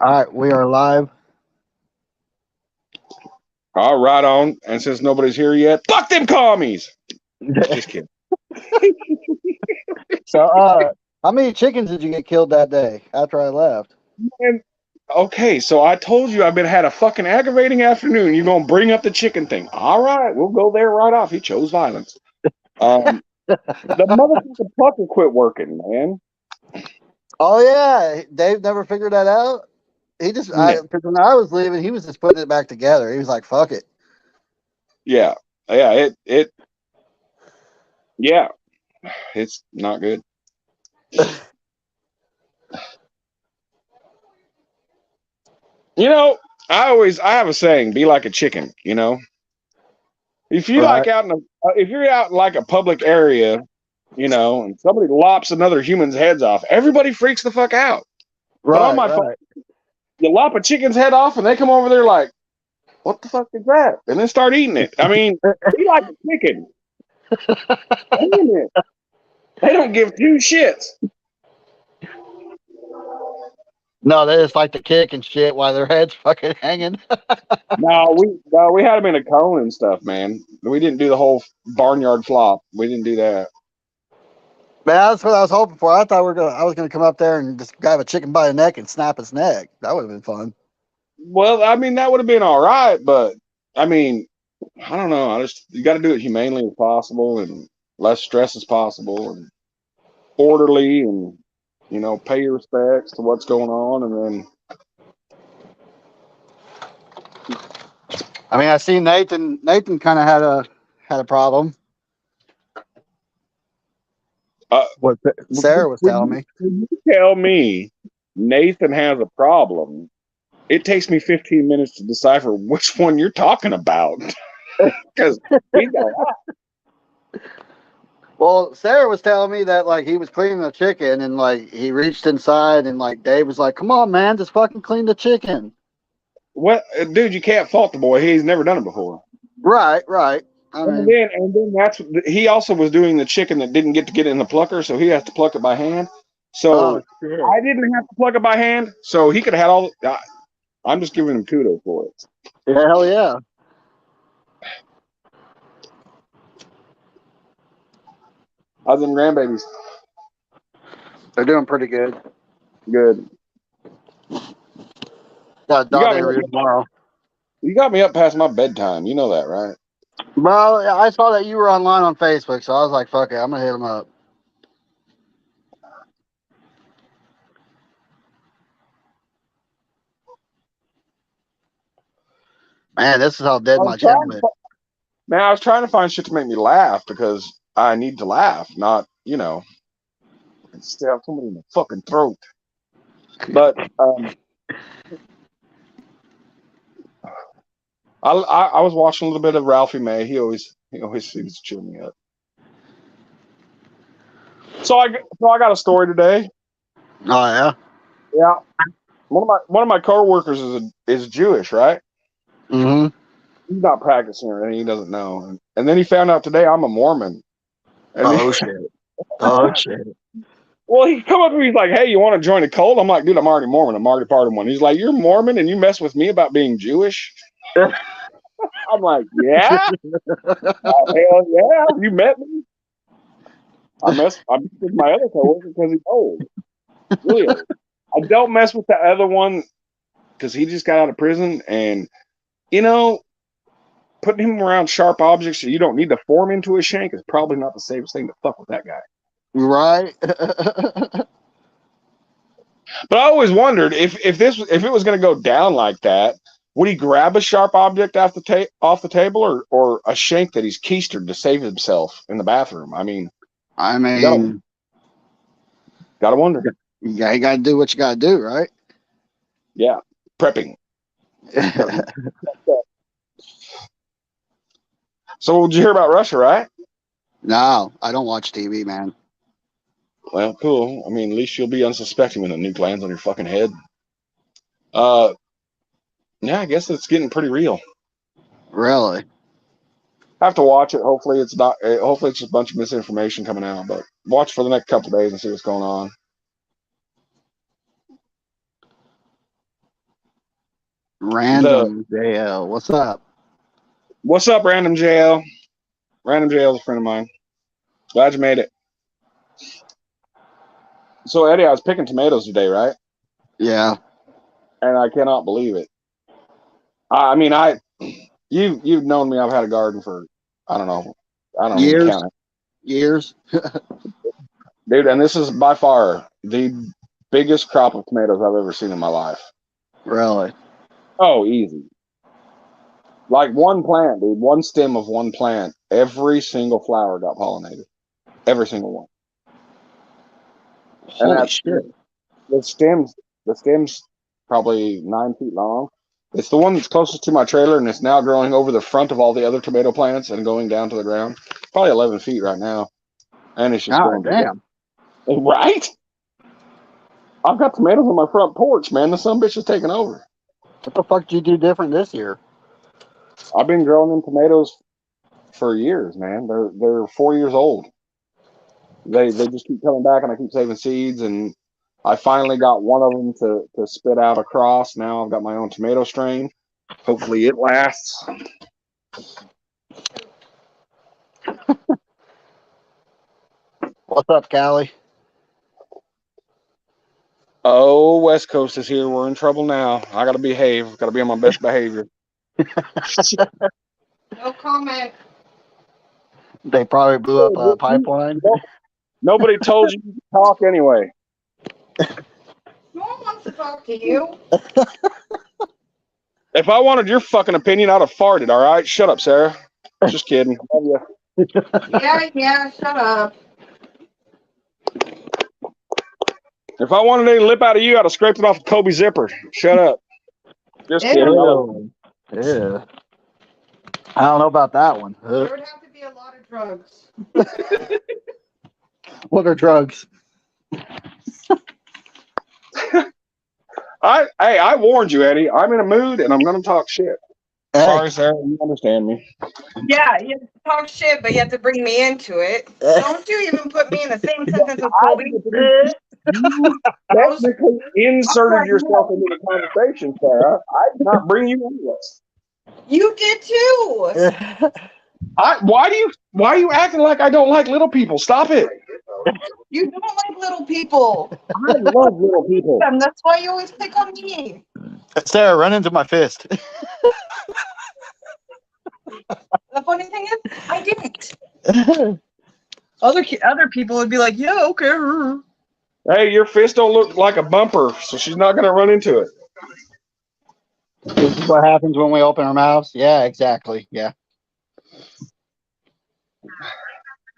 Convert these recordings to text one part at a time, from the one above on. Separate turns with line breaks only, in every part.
All right, we are live.
All right on. And since nobody's here yet, fuck them commies. Just kidding.
So, how many chickens did you get killed that day after I left?
And okay, so I told you I've been had a fucking aggravating afternoon. You're gonna bring up the chicken thing. All right, we'll go there right off. He chose violence. The motherfucking plucker quit working, man.
Oh yeah, Dave never figured that out. He just,
No.
cause when I was leaving, he was just putting it back together. He was like, "Fuck it."
Yeah, yeah, it's not good. You know, I have a saying: be like a chicken. You know, if you
Right,
like out in a, if you're out in like a public area, you know, and somebody lops another human's heads off, everybody freaks the fuck out. But on
right,
my phone,
right.
you lop a chicken's head off, and they come over there like, "What the fuck is that?" And then start eating it. I mean, be like a chicken. Damn it. They don't give two shits.
No, they just like to kick and shit while their heads fucking hanging.
No, we had them in a cone and stuff, man. We didn't do the whole barnyard flop. We didn't do that.
Man, that's what I was hoping for. I thought I was gonna come up there and just grab a chicken by the neck and snap its neck. That would have been fun.
Well, I mean, that would have been all right, but I mean, I don't know. You got to do it humanely as possible and less stress as possible and orderly and pay your respects to what's going on and then
I mean, I see Nathan. Nathan kind of had a problem. What Sarah was telling me.
when you tell me Nathan has a problem, it takes me 15 minutes to decipher which one you're talking about because he's got
Well, Sarah was telling me that like he was cleaning the chicken and like he reached inside and like Dave was like, "Come on, man, just fucking clean the chicken."
what, dude. You can't fault the boy. He's never done it before.
Right, right. I mean,
And then he also was doing the chicken that didn't get to get in the plucker, so he has to pluck it by hand.
oh
So
shit.
I didn't have to pluck it by hand, so he could have had all. I'm just giving him kudos for it.
Hell yeah.
Other than grandbabies,
They're doing pretty good.
good.
Got a
You
dog
got me.
day review tomorrow.
You got me up past my bedtime. You know that, right?
Bro, I saw that you were online on Facebook, so I was like, "Fuck it, I'm gonna hit him up." Man, this is how
I
dead
was
my channel
trying to,
is.
man, I was trying to find shit to make me laugh because I need to laugh, not stab somebody in the fucking throat. But I was watching a little bit of Ralphie May. He always seems to cheer me up. So I got a story today.
Oh yeah.
Yeah, one of my coworkers is Jewish, right?
Mm-hmm.
He's not practicing or anything. He doesn't know, and then he found out today I'm a Mormon. And
Oh shit. Oh shit.
well, he come up to me. He's like, "Hey, you want to join a cult?" I'm like, "Dude, I'm already Mormon. I'm already part of one." He's like, "You're Mormon and you mess with me about being Jewish?" I'm like, "Yeah, hell yeah, you met me." I mess with my other coworker because he's old, really old. I don't mess with the other one because he just got out of prison, and you know, putting him around sharp objects that you don't need to form into a shank is probably not the safest thing to fuck with that guy.
Right.
But I always wondered if it was going to go down like that, would he grab a sharp object off the table or a shank that he's keistered to save himself in the bathroom? I mean,
I
gotta
mean,
gotta wonder.
you got to do what you got to do, right?
Yeah, prepping. So did you hear about Russia, right?
No, I don't watch TV, man.
Well, cool. I mean, at least you'll be unsuspecting when the nuke lands on your fucking head. Uh, yeah, I guess it's getting pretty real.
Really?
I have to watch it. Hopefully, it's not. Hopefully, it's just a bunch of misinformation coming out. But watch for the next couple of days and see what's going on.
Random JL. What's up?
What's up, Random JL? Random JL is a friend of mine. Glad you made it. So, Eddie, I was picking tomatoes today, right?
Yeah.
And I cannot believe it. I mean, you've known me. I've had a garden for, I don't know. I don't even count it.
Years.
Dude, and this is by far the biggest crop of tomatoes I've ever seen in my life.
Really?
Oh, easy. Like one plant, dude, one stem of one plant, every single flower got pollinated. Every single one.
Holy shit.
The stem's probably 9 feet long. It's the one that's closest to my trailer, and it's now growing over the front of all the other tomato plants and going down to the ground. Probably 11 feet right now. And it's just going
damn.
Right? I've got tomatoes on my front porch, man. The sumbitch is taking over.
What the fuck did you do different this year?
I've been growing them tomatoes for years, man. They're 4 years old. They just keep coming back, and I keep saving seeds, and I finally got one of them to spit out across. Now I've got my own tomato strain. Hopefully it lasts.
What's up, Callie?
Oh, West Coast is here. We're in trouble now. I got to behave. Got to be on my best behavior.
No comment.
They probably blew up a pipeline.
Nobody told you to talk anyway.
No one wants to talk to you.
If I wanted your fucking opinion, I'd have farted, all right? Shut up, Sarah. Just kidding. Love you.
Yeah, shut up.
If I wanted any lip out of you, I'd have scraped it off a Kobe zipper. Shut up. Just kidding.
Yeah. I don't know about that one.
There would have to be a lot of drugs.
What are drugs?
I warned you, Eddie. I'm in a mood, and I'm going to talk shit.
Hey.
Sorry, Sarah. You understand me.
Yeah, you have to talk shit, but you have to bring me into it. Don't you even put me in the same sentence as Kobe.
You technically inserted yourself into the conversation, Sarah. I did not bring you into this.
You did too.
Why are you acting like I don't like little people? Stop it.
You don't like little people.
I love little people.
And that's why you always pick on me.
Sarah, run into my fist.
The funny thing is, I didn't. Other people would be like, yeah, okay.
Hey, your fist don't look like a bumper, so she's not going to run into it.
This is what happens when we open our mouths. Yeah, exactly. Yeah.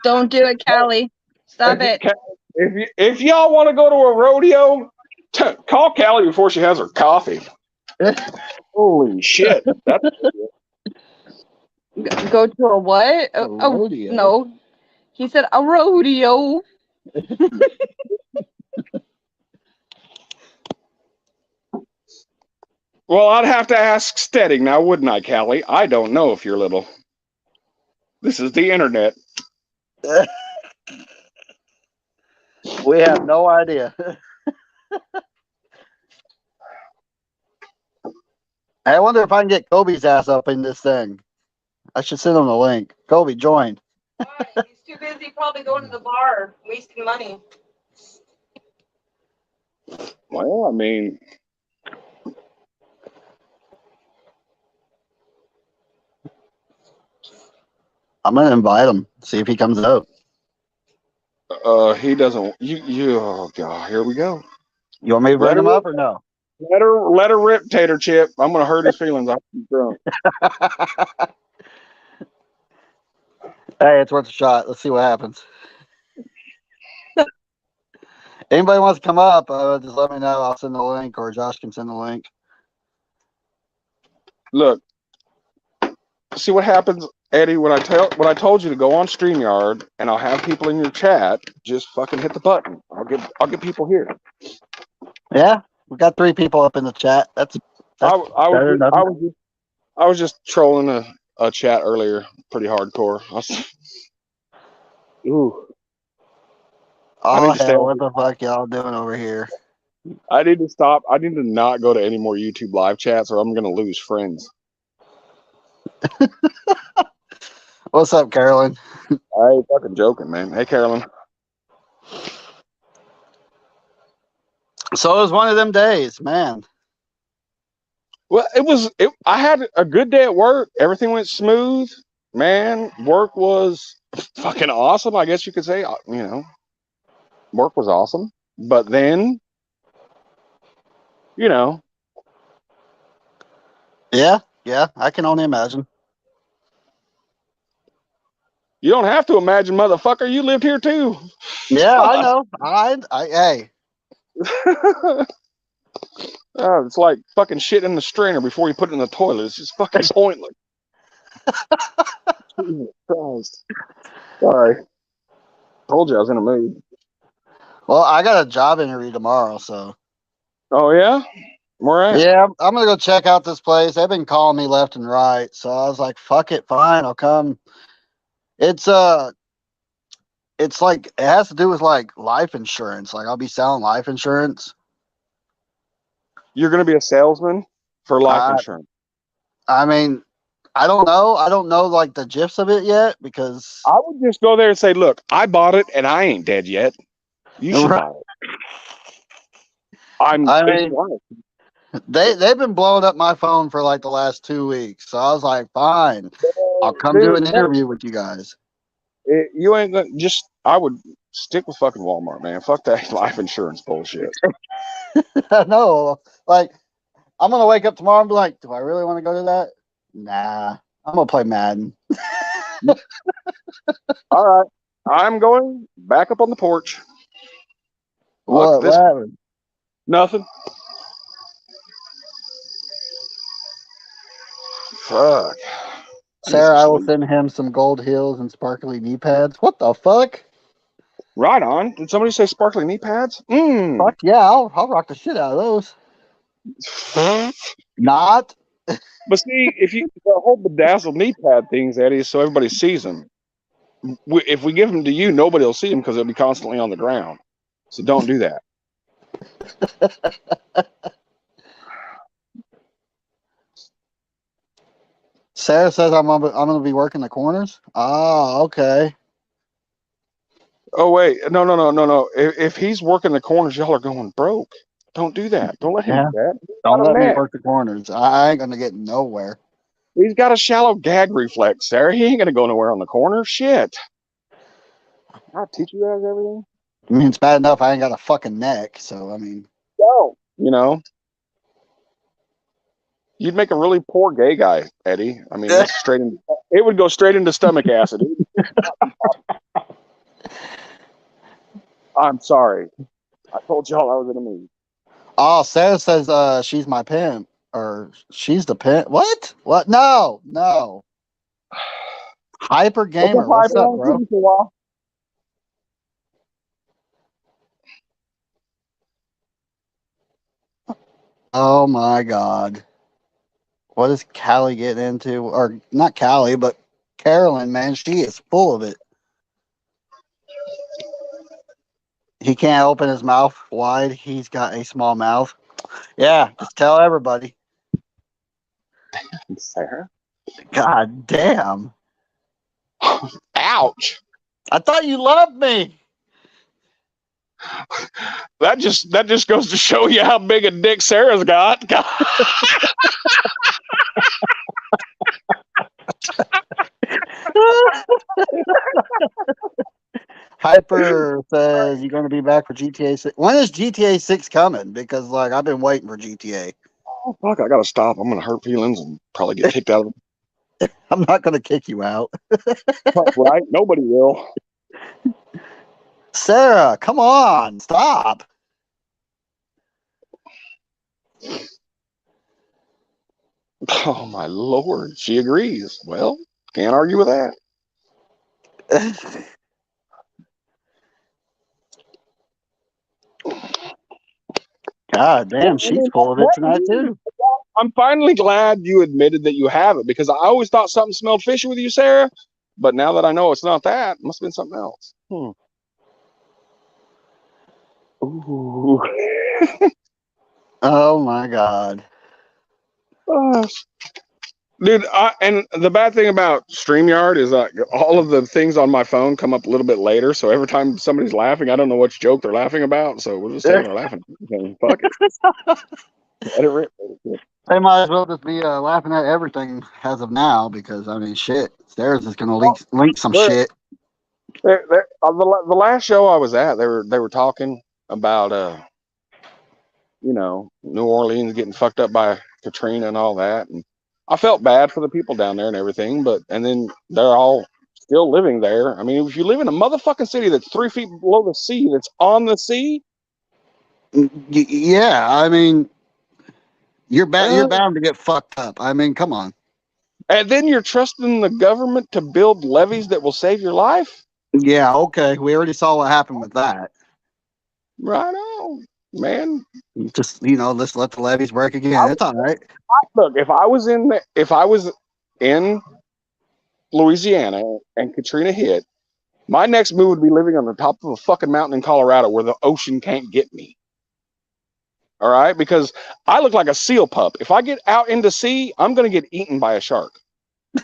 Don't do it, Callie. Stop it.
If y'all want to go to a rodeo, call Callie before she has her coffee. Holy shit.
Go to a what?
A rodeo.
No. He said a rodeo.
Well, I'd have to ask Steady now, wouldn't I, Callie? I don't know if you're little. This is the internet.
We have no idea. I wonder if I can get Kobe's ass up in this thing. I should send him the link. Kobe, join.
Why? He's too busy probably going to the bar, wasting money.
Well, I mean,
I'm gonna invite him. See if he comes out.
he doesn't. Oh god, here we go.
You want me to bring him up or no?
Let her rip, Tater Chip. I'm gonna hurt his feelings. I'm drunk.
Hey, it's worth a shot. Let's see what happens. Anybody wants to come up, just let me know. I'll send the link, or Josh can send the link.
Look, see what happens, Eddie. When I told you to go on StreamYard and I'll have people in your chat, just fucking hit the button. I'll get people here.
Yeah, we got 3 people up in the chat. That's
I was just trolling a chat earlier, pretty hardcore. Ooh.
Oh hell, what the fuck y'all doing over here?
I need to stop. I need to not go to any more YouTube live chats, or I'm gonna lose friends.
What's up, Carolyn?
I ain't fucking joking, man. Hey, Carolyn.
So it was one of them days, man.
Well, I had a good day at work. Everything went smooth, man. Work was fucking awesome. I guess you could say. Work was awesome. But then,
Yeah, I can only imagine.
you don't have to imagine, motherfucker. You lived here too.
Yeah, I know. Hey.
It's like fucking shit in the strainer before you put it in the toilet. It's just fucking pointless. Jesus Christ. Sorry. Told you I was in a mood.
Well, I got a job interview tomorrow, so.
Oh, yeah? Where at?
Yeah, I'm gonna go check out this place. They've been calling me left and right, so I was like, "Fuck it, fine, I'll come." It's like it has to do with like life insurance. Like I'll be selling life insurance.
You're going to be a salesman for life insurance.
I mean, I don't know. I don't know like the gifs of it yet because
I would just go there and say, "Look, I bought it and I ain't dead yet. You should buy it."
they've been blowing up my phone for like the last 2 weeks, so I was like, "Fine, I'll come do an interview with you guys."
You ain't gonna I would stick with fucking Walmart, man. Fuck that life insurance bullshit.
I know. Like, I'm gonna wake up tomorrow and be like, "Do I really want to go to that?" Nah, I'm gonna play Madden.
All right, I'm going back up on the porch.
What happened?
Nothing. Fuck.
Sarah, I will send him some gold heels and sparkly knee pads. What the fuck?
Right on. Did somebody say sparkly knee pads?
Fuck yeah, I'll rock the shit out of those. Not.
But see, if you the whole bedazzled knee pad things, Eddie, is so everybody sees them. If we give them to you, nobody will see them because they'll be constantly on the ground. So don't do that.
Sarah says I'm gonna be working the corners. Oh, okay.
Oh wait, no. If he's working the corners, y'all are going broke. Don't do that. Don't let him do that.
Don't let me work the corners. I ain't gonna get nowhere.
He's got a shallow gag reflex, Sarah. He ain't gonna go nowhere on the corner. Shit. I'll teach you guys everything.
I mean, it's bad enough I ain't got a fucking neck, so I mean.
No. You'd make a really poor gay guy, Eddie. I mean, it would go straight into stomach acid. I'm sorry. I told y'all I was in a mood.
Oh, Sarah says she's my pimp. Or she's the pimp. What? What? No. Hyper Gamer. What's up, bro? Oh my God. What is Callie getting into? Or not Callie, but Carolyn, man. She is full of it. He can't open his mouth wide. He's got a small mouth. Yeah, just tell everybody.
Sarah?
God damn.
Ouch.
I thought you loved me.
That just goes to show you how big a dick Sarah's got.
Hyper says you're going to be back for GTA 6. When is GTA 6 coming? Because like I've been waiting for GTA.
Oh fuck! I gotta stop. I'm gonna hurt feelings and probably get kicked out of it.
I'm not going to kick you out.
Right? Nobody will.
Sarah, come on, stop.
Oh my lord, she agrees. Well, can't argue with that.
God damn, she's full of it tonight too.
I'm finally glad you admitted that you have it because I always thought something smelled fishy with you, Sarah. But now that I know it's not that, it must have been something else. Ooh.
Oh my God.
Dude, and the bad thing about StreamYard is like all of the things on my phone come up a little bit later. So every time somebody's laughing, I don't know which joke they're laughing about. So we'll just tell them they're laughing. Fuck it. Let it rip.
They might as well just be laughing at everything as of now because, I mean, shit. Theirs is going to link some shit.
The last show I was at, they were talking about New Orleans getting fucked up by Katrina and all that, and I felt bad for the people down there and everything, and then they're all still living there. I mean, if you live in a motherfucking city that's 3 feet below the sea, that's on the sea,
yeah, I mean, you're bound to get fucked up. I mean, come on.
And then you're trusting the government to build levees that will save your life?
Yeah, okay. We already saw what happened with that.
Right on, man.
Just, let's let the levees work again. It's all right.
Look, if I was in Louisiana and Katrina hit, my next move would be living on the top of a fucking mountain in Colorado where the ocean can't get me. All right? Because I look like a seal pup. If I get out into sea, I'm going to get eaten by a shark.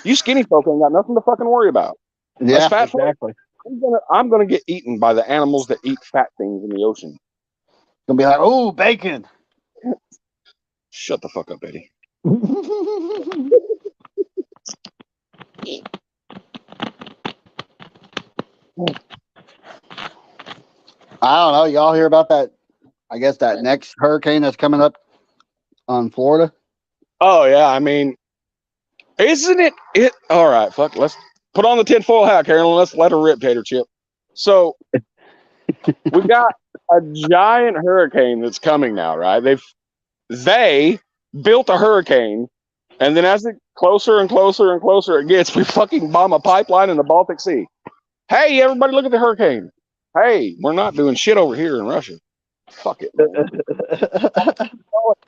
You skinny folk ain't got nothing to fucking worry about.
Yeah,
fat
exactly.
I'm gonna get eaten by the animals that eat fat things in the ocean.
Gonna be like, oh, bacon.
Shut the fuck up, Eddie.
I don't know. Y'all hear about that? I guess that next hurricane that's coming up on Florida.
Oh yeah, I mean, isn't it? All right, fuck. Let's put on the tinfoil hat, Carolyn. Let's let her rip, Tater Chip. So we got a giant hurricane that's coming now, right? They built a hurricane, and then as it closer and closer and closer it gets, we fucking bomb a pipeline in the Baltic Sea. Hey, everybody, look at the hurricane. Hey, we're not doing shit over here in Russia. Fuck it, man. It's a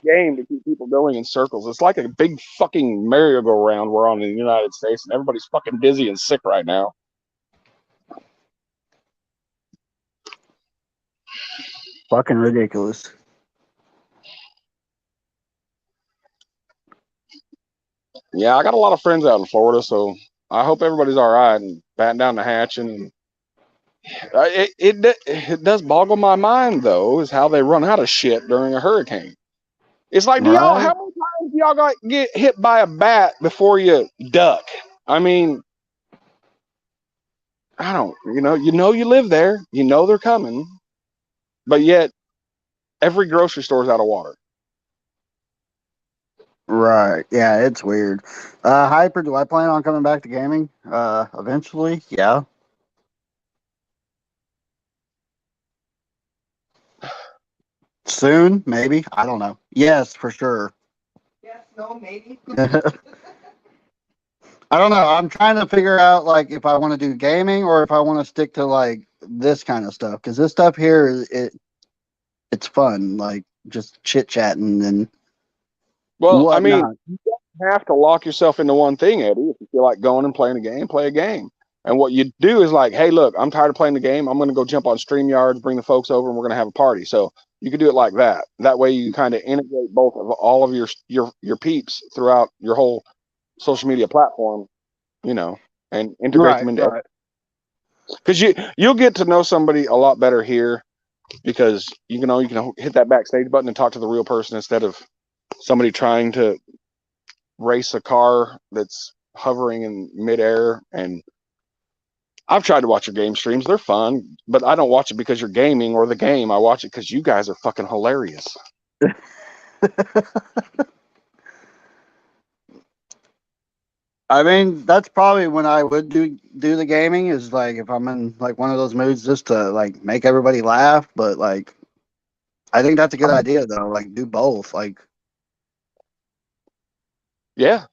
game to keep people going in circles. It's like a big fucking merry-go-round we're on in the United States, and everybody's fucking dizzy and sick right now.
Fucking ridiculous.
Yeah, I got a lot of friends out in Florida, so I hope everybody's all right and batten down the hatch. And it does boggle my mind though, is how they run out of shit during a hurricane. It's like, how many times do y'all get hit by a bat before you duck? I mean, I don't, you live there, they're coming, but yet every grocery store is out of water.
Right. Yeah, it's weird. Hyper, do I plan on coming back to gaming? Eventually? Yeah. Soon? Maybe? I don't know. Yes, for sure.
Yes, no, maybe.
I don't know. I'm trying to figure out like if I want to do gaming or if I want to stick to like this kind of stuff because this stuff here it's fun, like just chit chatting and
well,
whatnot.
I mean, you don't have to lock yourself into one thing, Eddie. If you feel like going and playing a game, play a game. And what you do is like, hey, look, I'm tired of playing the game. I'm going to go jump on StreamYard, bring the folks over, and we're going to have a party. So you can do it like that. That way, you kind of integrate both of all of your peeps throughout your whole social media platform, and integrate them into.
Right.
Because you'll get to know somebody a lot better here because you can hit that backstage button and talk to the real person instead of somebody trying to race a car that's hovering in midair. And I've tried to watch your game streams. They're fun, but I don't watch it because you're gaming or the game. I watch it because you guys are fucking hilarious.
I mean, that's probably when I would do the gaming is like if I'm in like one of those moods just to like make everybody laugh. But like, I think that's a good idea though. Like, do both. Like,
yeah,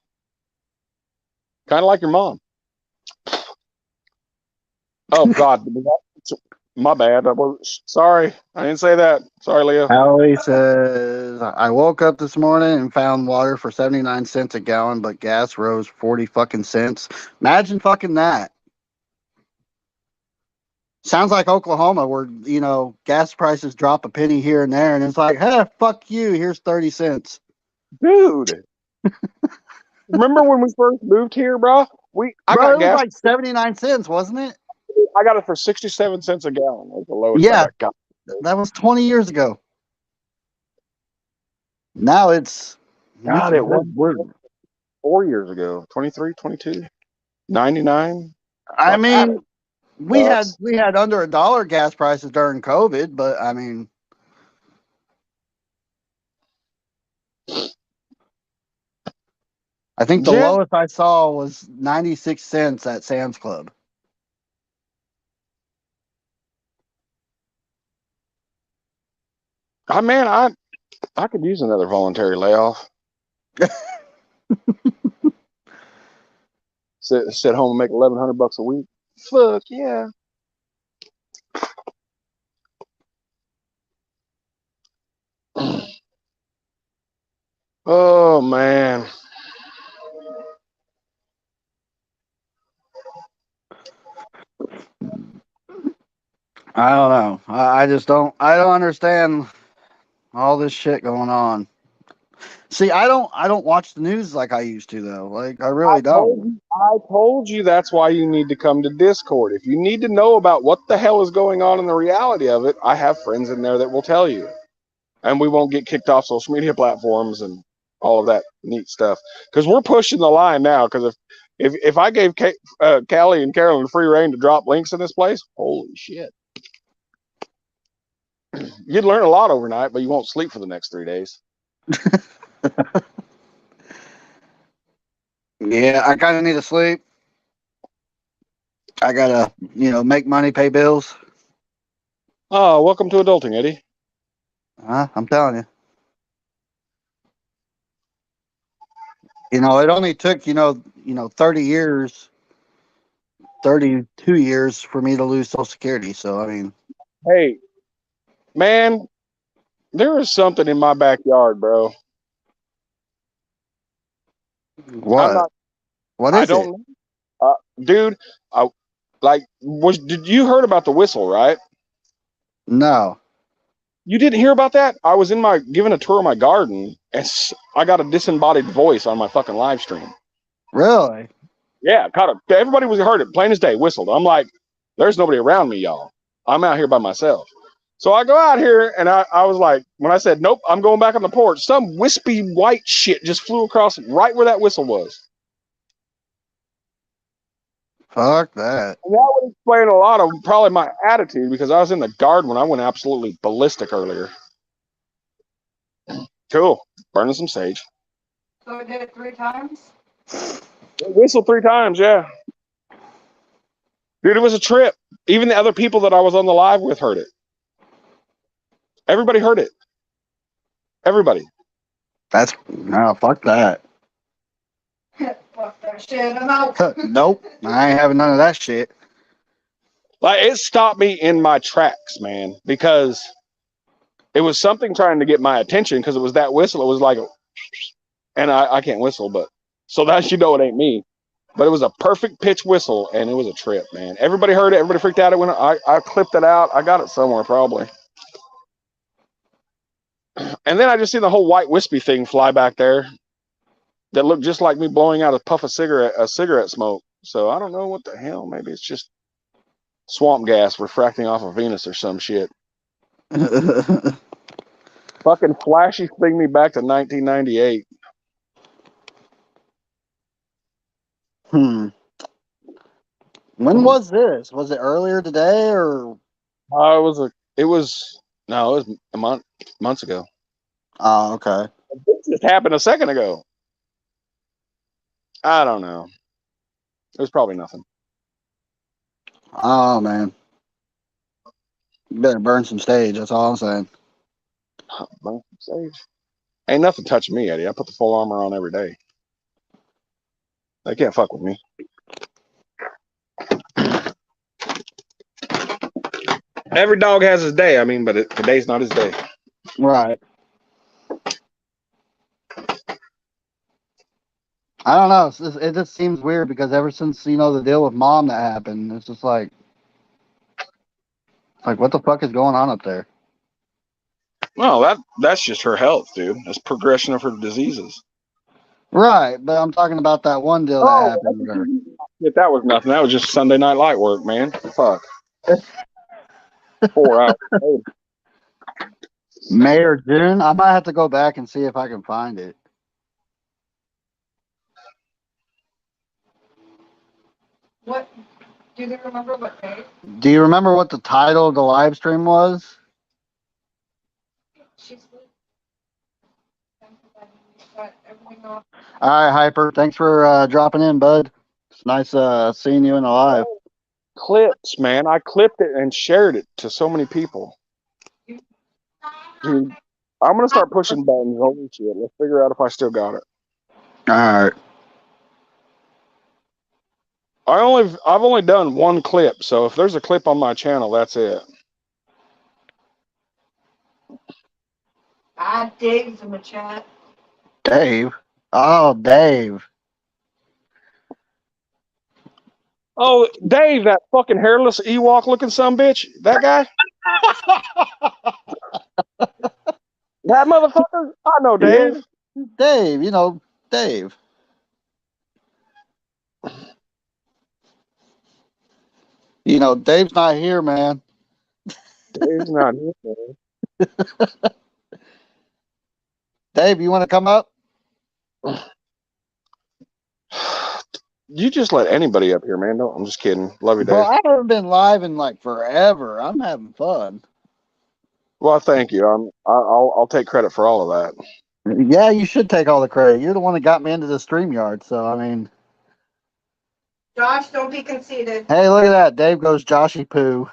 kind of like your mom. Oh God, my bad. Sorry, I didn't say that. Sorry, Leo.
Allie says, I woke up this morning and found water for 79 cents a gallon, but gas rose 40 fucking cents. Imagine fucking that. Sounds like Oklahoma, where gas prices drop a penny here and there, and it's like, hey, fuck you. Here's 30 cents.
Dude, remember when we first moved here, bro? I
Bro,
got
it was
gas.
like 79 cents, wasn't it?
I got it for 67 cents a gallon. That was the lowest
Yeah.
I got.
That was 20 years ago. Now it's
God, it was
we're
4 years ago. 23, 22, 99.
I mean, we
Bucks.
had under $1 gas prices during COVID, but I mean, I think the
Yeah.
lowest I saw was 96 cents at Sam's Club.
Man, I could use another voluntary layoff. Sit home and make $1,100 a week. Fuck yeah. Oh man.
I don't know. I just don't. I don't understand all this shit going on. See, I don't watch the news like I used to though. Like I really don't.
I told you that's why you need to come to Discord. If you need to know about what the hell is going on and the reality of it, I have friends in there that will tell you. And we won't get kicked off social media platforms and all of that neat stuff. Because we're pushing the line now. Because if I gave Callie and Carolyn free reign to drop links in this place, holy shit. You'd learn a lot overnight, but you won't sleep for the next 3 days.
Yeah, I kind of need to sleep. I gotta, make money, pay bills.
Oh, welcome to adulting, Eddie.
I'm telling you. It only took 30 years, 32 years for me to lose Social Security. So I mean,
Hey, man, there is something in my backyard, bro.
what? What is
I don't
it?
know. Dude, did you heard about the whistle, right?
No.
You didn't hear about that? I was giving a tour of my garden, and I got a disembodied voice on my fucking live stream.
Really?
Yeah, everybody heard it, plain as day, whistled. I'm like, there's nobody around me, y'all. I'm out here by myself. So I go out here, and I was like, when I said, nope, I'm going back on the porch, some wispy white shit just flew across right where that whistle was.
Fuck that.
And that would explain a lot of probably my attitude, because I was in the garden when I went absolutely ballistic earlier. Cool. Burning some sage.
So it did it 3 times?
It whistled 3 times, yeah. Dude, it was a trip. Even the other people that I was on the live with heard it. Everybody heard it. Everybody.
No, fuck that.
Fuck that shit. I'm out.
Nope. I ain't having none of that shit.
Like, it stopped me in my tracks, man, because it was something trying to get my attention, because it was that whistle. It was like, and I can't whistle, but so that it ain't me. But it was a perfect pitch whistle, and it was a trip, man. Everybody heard it. Everybody freaked out. I clipped it out. I got it somewhere probably. And then I just seen the whole white wispy thing fly back there that looked just like me blowing out a puff of cigarette smoke. So I don't know what the hell. Maybe it's just swamp gas refracting off of Venus or some shit. Fucking flashy thing me back to 1998.
When was this? Was it earlier today or?
It was a months ago.
Oh, okay.
It just happened a second ago. I don't know. It was probably nothing.
Oh man. You better burn some stage, that's all I'm saying.
Burn some sage. Ain't nothing touching me, Eddie. I put the full armor on every day. They can't fuck with me. Every dog has his day. I mean, but today's not his day.
Right. I don't know. It just seems weird because ever since the deal with Mom that happened, it's just like Like, what the fuck is going on up there?
No, that's just her health, dude. That's progression of her diseases.
Right, but I'm talking about that one deal that
Oh,
happened with her.
that was nothing. That was just Sunday night light work, man. Fuck. 4 hours.
May or June? I might have to go back and see if I can find it.
What? Do they remember what day?
Do you remember what the title of the live stream was?
She's got everything off.
All right, Hyper. Thanks for dropping in, bud. It's nice seeing you in the live.
Clips, man. I clipped it and shared it to so many people. Dude, I'm gonna start pushing buttons. Holy shit! Let's figure out if I still got it.
All right.
I've only done one clip, so if there's a clip on my channel, that's it.
Dave's in the chat.
Dave. Oh, Dave.
Oh, Dave, that fucking hairless Ewok looking sumbitch, that guy. That motherfucker. I know Dave.
Yeah. Dave. You know Dave. You know Dave's not here, man.
Dave's not here, man.
Dave, you want to come up?
You just let anybody up here, man. No, I'm just kidding. Love you, Dave.
Well, I haven't been live in like forever. I'm having fun.
Well, thank you. I'll take credit for all of that.
Yeah, you should take all the credit. You're the one that got me into the StreamYard, so I mean.
Josh, don't be conceited.
Hey, look at that. Dave goes Joshy Poo.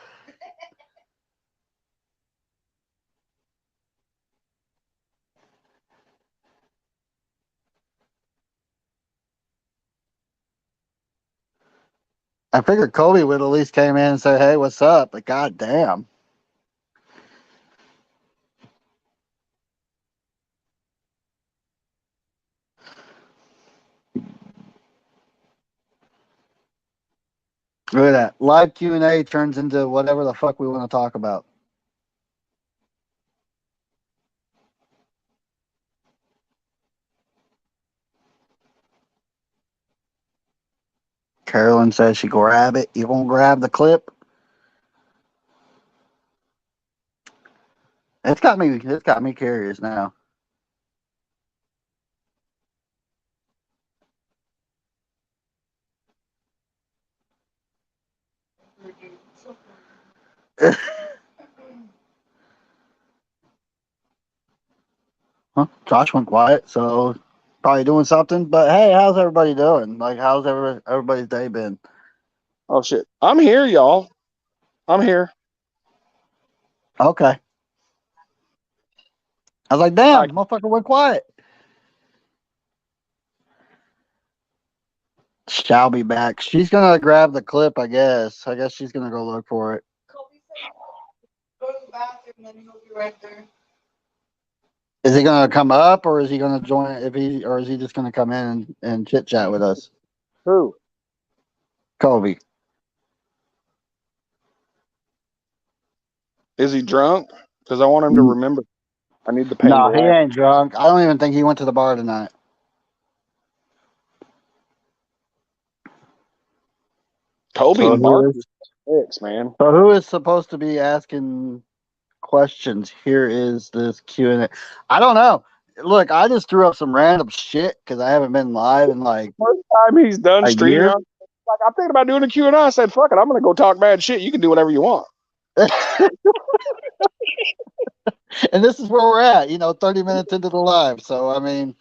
I figured Kobe would at least came in and say, hey, what's up? But goddamn. Look at that. Live Q&A turns into whatever the fuck we want to talk about. Carolyn says she grab it. You won't grab the clip? It's got me curious now. Huh? Josh went quiet, so probably doing something. But hey, how's everybody doing? Like, how's everybody's day been?
Oh shit! I'm here, y'all. I'm here.
Okay. I was like, damn, motherfucker went quiet. Shall be back. She's gonna grab the clip, I guess. I guess she's gonna go look for it.
Go to the bathroom, and then he'll be right there.
Is he gonna come up, or is he gonna join? Or is he just gonna come in and chit chat with us?
Who?
Kobe.
Is he drunk? Because I want him to remember. I need the pain.
No, he ain't drunk. I don't even think he went to the bar tonight.
Kobe and Bart, man.
So who is supposed to be asking questions? Here is this Q&A. I don't know. Look, I just threw up some random shit because I haven't been live in like
first time he's done streaming. Like, I'm thinking about doing a Q&A. I said, fuck it, I'm gonna go talk bad shit. You can do whatever you want.
And this is where we're at, 30 minutes into the live. So I mean,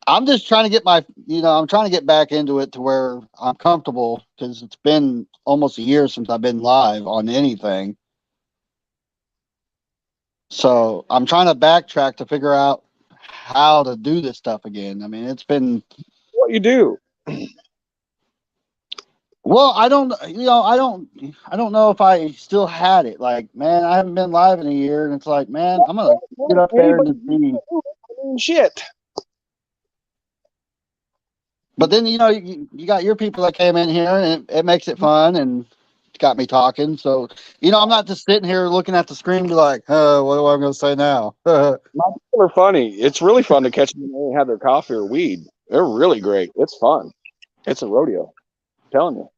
I'm just trying to get I'm trying to get back into it to where I'm comfortable because it's been almost a year since I've been live on anything. So I'm trying to backtrack to figure out how to do this stuff again. I mean, it's been
what you do.
Well, I don't know if I still had it. Like, man, I haven't been live in a year, and it's like, man, I'm gonna get up there and see.
Shit.
But then you got your people that came in here, and it makes it fun, and got me talking. So, I'm not just sitting here looking at the screen and be like, what am I going to say now?
My people are funny. It's really fun to catch them when they have their coffee or weed. They're really great. It's fun. It's a rodeo. I'm telling you.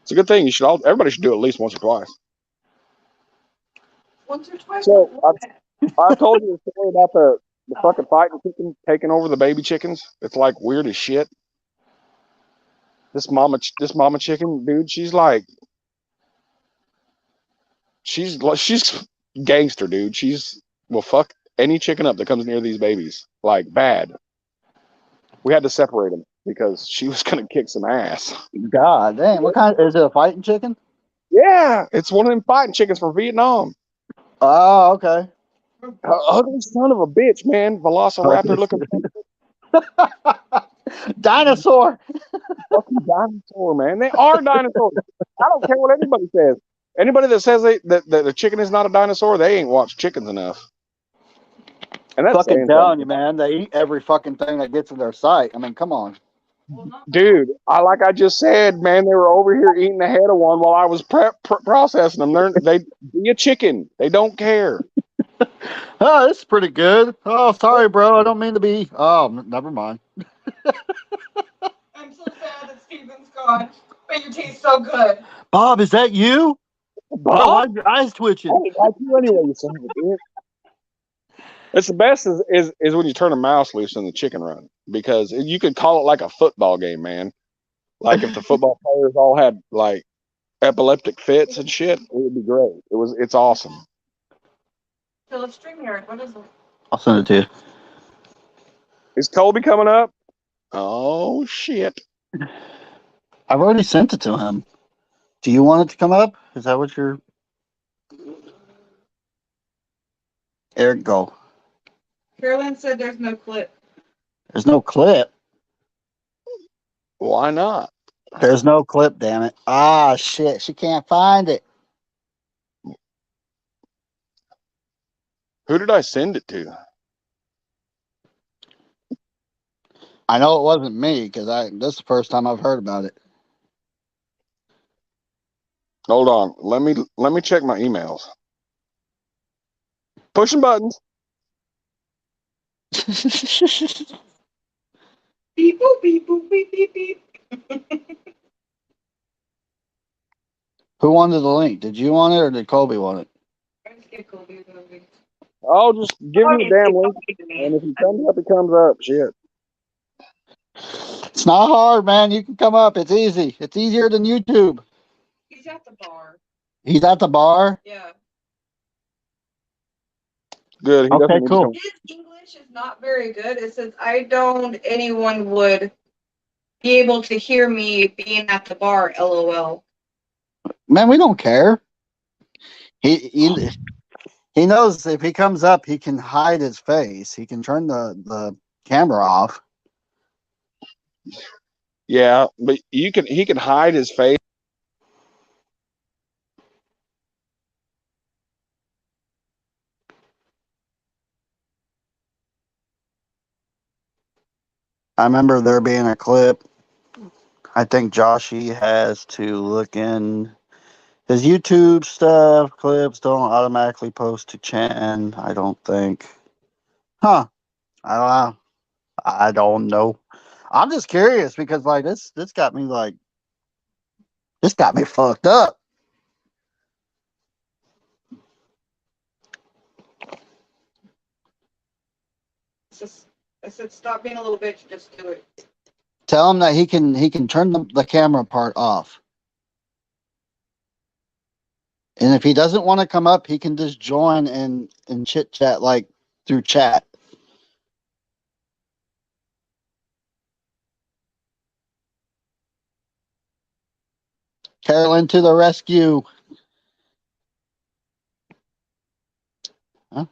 It's a good thing. Everybody should do it at least once or twice.
Once or twice.
So I told you the story about the fucking fighting chicken taking over the baby chickens. It's like weird as shit. This mama chicken, dude, she's gangster, dude. She's will fuck any chicken up that comes near these babies, like bad. We had to separate them because she was gonna kick some ass.
God damn. What kind? Is it a fighting chicken?
Yeah, it's one of them fighting chickens from Vietnam.
Oh, okay.
Ugly son of a bitch, man. Velociraptor looking
Dinosaur.
fucking dinosaur, man. They are dinosaurs. I don't care what anybody says. Anybody that says that the chicken is not a dinosaur, they ain't watched chickens enough. And that's
Fucking
saying
telling
something.
you, man. They eat every fucking thing that gets in their sight. I mean, come on.
Dude, like I just said, man, they were over here eating the head of one while I was processing them. They be a chicken. They don't care.
Oh, this is pretty good. Oh, sorry, bro. I don't mean to be. Oh, never mind.
I'm so sad that Steven's gone, but you taste so good.
Bob, is that you? Bro, why
Bob?
are your eyes
I
twitching?
didn't like you anyway, you son of a bitch. It's the best is when you turn a mouse loose in the chicken run because you could call it like a football game, man. Like if the football players all had like epileptic fits and shit, it would be great. It's awesome.
Philip StreamYard, what is it?
I'll send it to you.
Is Colby coming up? Oh shit.
I've already sent it to him. Do you want it to come up? Is that what you're... Eric, go.
Carolyn said there's no clip.
There's no clip.
Why not?
There's no clip, damn it. Ah, shit. She can't find it.
Who did I send it to?
I know it wasn't me because this is the first time I've heard about it.
Hold on. Let me check my emails. Pushing buttons.
Beep boop beep boop beep beep beep.
Who wanted the link? Did you want it or did Colby want it?
I just get Colby the link.
Oh, just give me the damn link. And if he comes up, he comes up. Shit.
It's not hard, man. You can come up. It's easy. It's easier than YouTube.
He's at the bar.
He's at the bar?
Yeah.
Good. He
Okay,
doesn't need to
cool.
come.
His English is not very good. It says, I don't anyone would be able to hear me being at the bar, LOL.
Man, we don't care. He knows if he comes up, he can hide his face. He can turn the camera off.
Yeah, but he can hide his face.
I remember there being a clip. I think Joshy has to look in his YouTube stuff. Clips don't automatically post to Chan. I don't think. Huh. I don't know. I'm just curious because like this got me fucked up.
I said, stop being a little bitch, just do it.
Tell him that he can turn the camera part off. And if he doesn't want to come up, he can just join and chit chat like through chat. Carolyn to the rescue. Huh?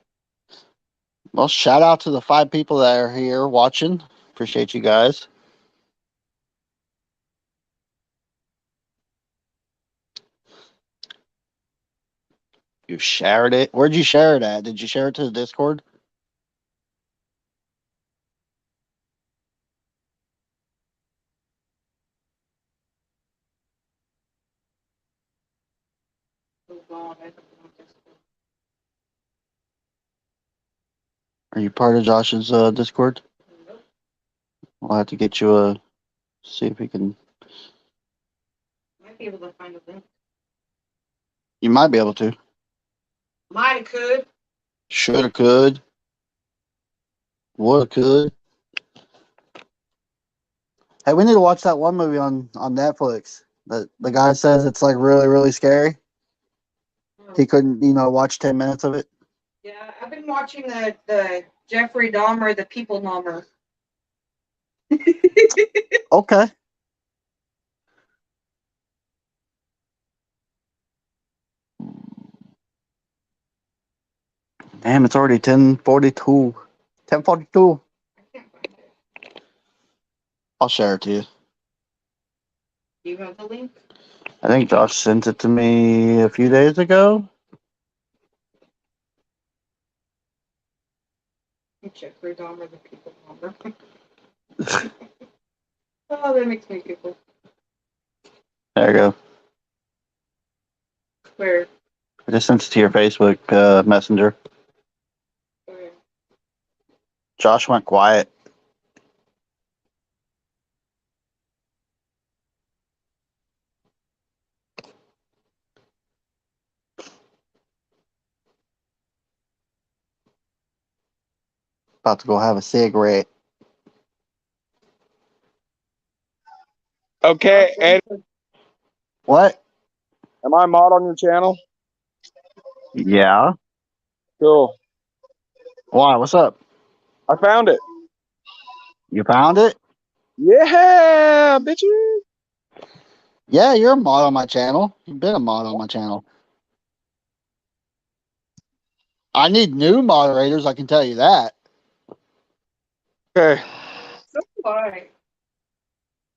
Well, shout out to the 5 people that are here watching. Appreciate you guys. You shared it. Where'd you share it at? Did you share it to the Discord? Are you part of Josh's Discord?
Nope.
We'll have to get you a. See if we can.
Might be able to find a link.
You might be able to.
Might could.
Shoulda, could. Woulda, could. Hey, we need to watch that one movie on Netflix. The guy says it's like really, really scary. He couldn't, watch 10 minutes of it.
Yeah, I've been watching the Jeffrey Dahmer, the People Dahmer.
Okay. Damn, it's already 10:42. 10:42.
I can't find it.
I'll share it to you.
Do you have the link?
I think Josh sent it to me a few days ago.
Jeffrey Dahmer, the People Dahmer. Oh, that makes me giggle.
There you go.
Where?
I just sent it to your Facebook Messenger.
Where?
Josh went quiet. About to go have a cigarette.
Okay, Ed,
What?
am I a mod on your channel?
Yeah.
Cool.
Why? What's up?
I found it.
You found it?
Yeah, bitches.
Yeah, you're a mod on my channel. You've been a mod on my channel. I need new moderators, I can tell you that.
Okay.
So do I.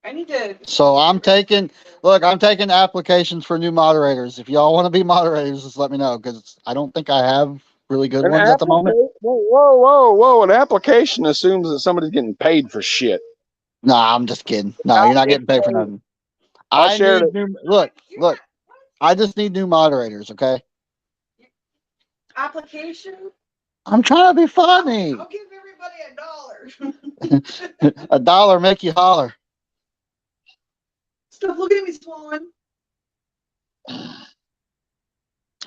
I need to.
So I'm taking applications for new moderators. If y'all want to be moderators, just let me know, because I don't think I have really good ones at the moment.
Whoa. An application assumes that somebody's getting paid for shit.
Nah, I'm just kidding. No, you're not getting paid for nothing.
I shared it.
Look. I just need new moderators, okay?
Application?
I'm trying to be funny.
I'll give everybody $1.
$1 make you holler.
Stop looking at me, Swan.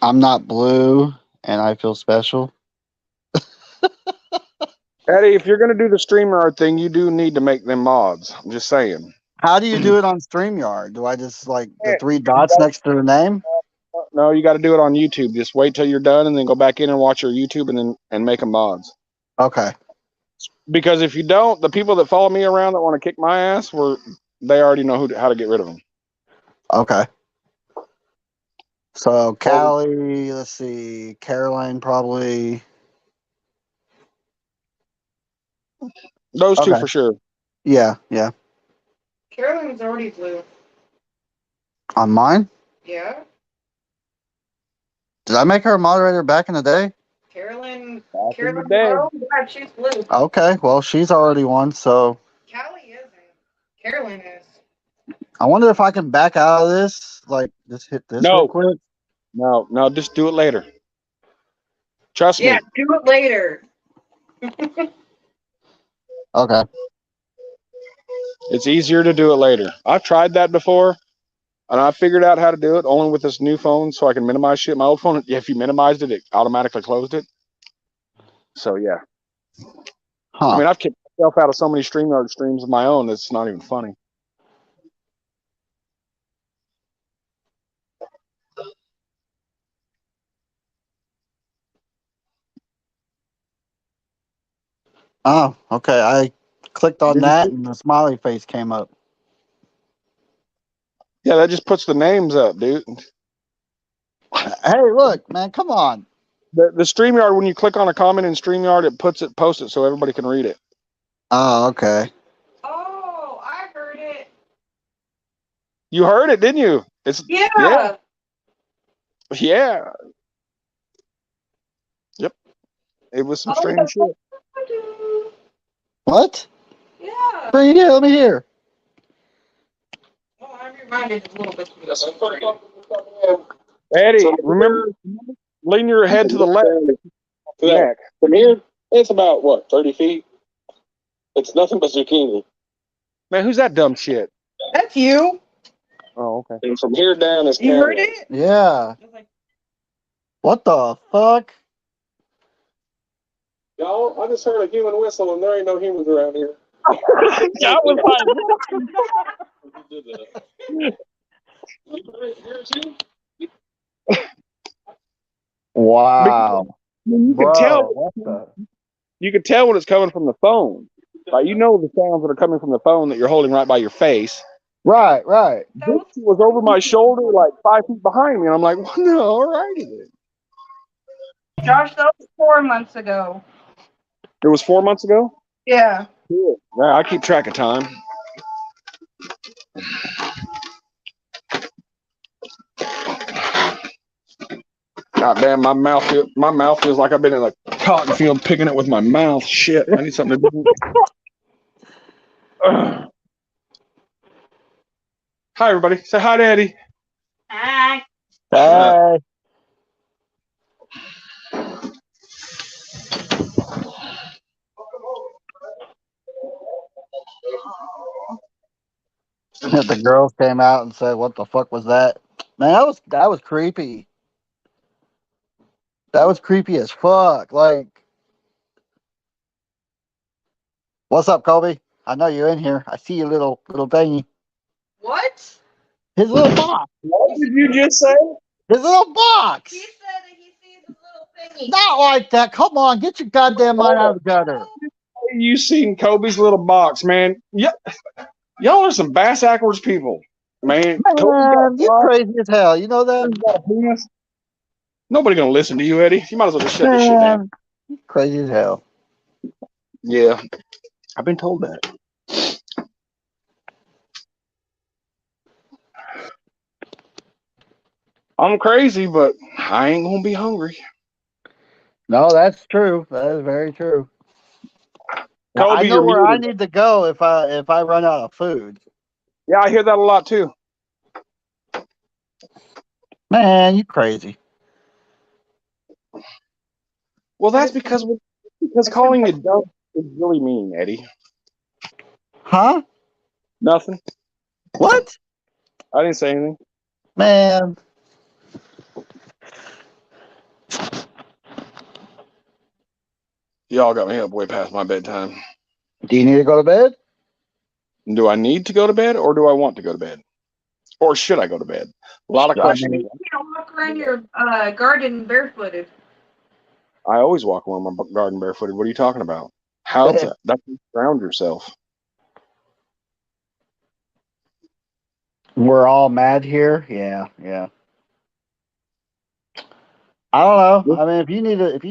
I'm not blue, and I feel special.
Eddie, if you're going to do the StreamYard thing, you do need to make them mods. I'm just saying.
How do you do it on StreamYard? Do I just the 3 dots next to the name?
No, you got to do it on YouTube. Just wait till you're done and then go back in and watch your YouTube and make them mods.
Okay.
Because if you don't, the people that follow me around that want to kick my ass, they already know how to get rid of them.
Okay. So Callie, let's see, Caroline probably.
Those two for sure.
Yeah.
Carolyn's already blue.
On mine?
Yeah.
Did I make her a moderator back in the day?
Carolyn,
day.
oh, yeah, she's blue.
Okay, well, she's already won, so.
Callie isn't. Carolyn is.
I wonder if I can back out of this. Just hit this real quick.
No, just do it later. Trust me.
Yeah, do it later.
Okay.
It's easier to do it later. I've tried that before, and I figured out how to do it only with this new phone so I can minimize shit. My old phone, if you minimized it, it automatically closed it. So, yeah.
Huh.
I mean, I've kicked myself out of so many StreamYard streams of my own, it's not even funny.
Oh, okay. I clicked on that, and the smiley face came up.
Yeah, that just puts the names up, dude.
Hey, look, man, come on.
The StreamYard, when you click on a comment in StreamYard, it posts it so everybody can read it.
Oh, okay.
Oh, I heard it.
You heard it, didn't you?
Yeah.
Yeah. Yep. It was some strange shit.
What?
Yeah.
Bring it here. Let me hear.
Oh, I'm reminded a little bit.
Eddie, remember, lean your head to the left.
Yeah. From here, it's about, what, 30 feet? It's nothing but zucchini.
Man, who's that dumb shit?
That's you.
Oh, okay.
And from here down is
You heard
cameras.
it?
Yeah. What the fuck?
Y'all, I just heard a human whistle, and there ain't no humans around here.
I was
Wow.
you
Bro,
can tell.
what the?
You can tell when it's coming from the phone. Like, you know the sounds that are coming from the phone that you're holding right by your face.
Right, right.
This was over my shoulder, like 5 feet behind me, and I'm like, well, no, alrighty then.
Josh, that was 4 months ago.
It was 4 months ago?
Yeah.
Cool. Yeah, I keep track of time. God damn, my mouth feels like I've been in a cotton field picking it with my mouth. Shit, I need something to do. Hi, everybody. Say hi to Eddie.
Hi.
Hey. The girls came out and said, "What the fuck was that?" Man, that was creepy. That was creepy as fuck. Like, what's up, Kobe? I know you're in here. I see your little thingy.
What?
His little box.
What did you just say?
His little box.
He said that he sees his little thingy.
Not like that. Come on, get your goddamn mind out of the gutter.
You seen Kobe's little box, man. Yep. Y'all are some bass backwards people, man.
Man, you're crazy as hell. You know that?
Got a penis. Nobody gonna listen to you, Eddie. You might as well just shut this shit down.
Man, you're crazy as hell.
Yeah, I've been told that. I'm crazy, but I ain't gonna be hungry.
No, that's true. That is very true. Now,
Kobe,
I know
you're
where I
muted.
need to go if I run out of food.
Yeah, I hear that a lot too.
Man, you crazy.
Well, that's because calling you dumb is really mean, Eddie.
Huh?
Nothing.
What?
I didn't say anything.
Man.
Y'all got me up way past my bedtime.
Do you need to go to bed?
Do I need to go to bed, or do I want to go to bed? Or should I go to bed? A lot of questions.
You can't walk around your garden barefooted.
I always walk around my garden barefooted. What are you talking about? How's that? That's ground yourself.
We're all mad here. Yeah, yeah. I don't know. I mean, if you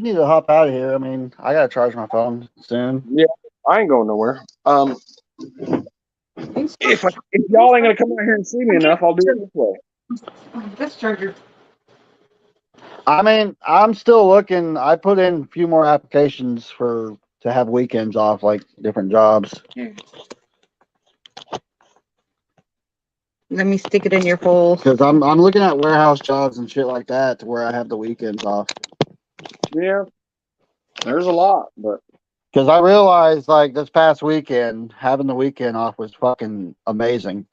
need to hop out of here, I mean, I gotta charge my phone soon.
Yeah, I ain't going nowhere. If y'all ain't gonna come out here and see me enough, I'll do it this way.
This charger.
I mean, I'm still looking. I put in a few more applications to have weekends off, like different jobs.
Here. Let me stick it in your hole.
Because I'm looking at warehouse jobs and shit like that to where I have the weekends off.
Yeah, there's a lot, but
Because I realized, like, this past weekend, having the weekend off was fucking amazing.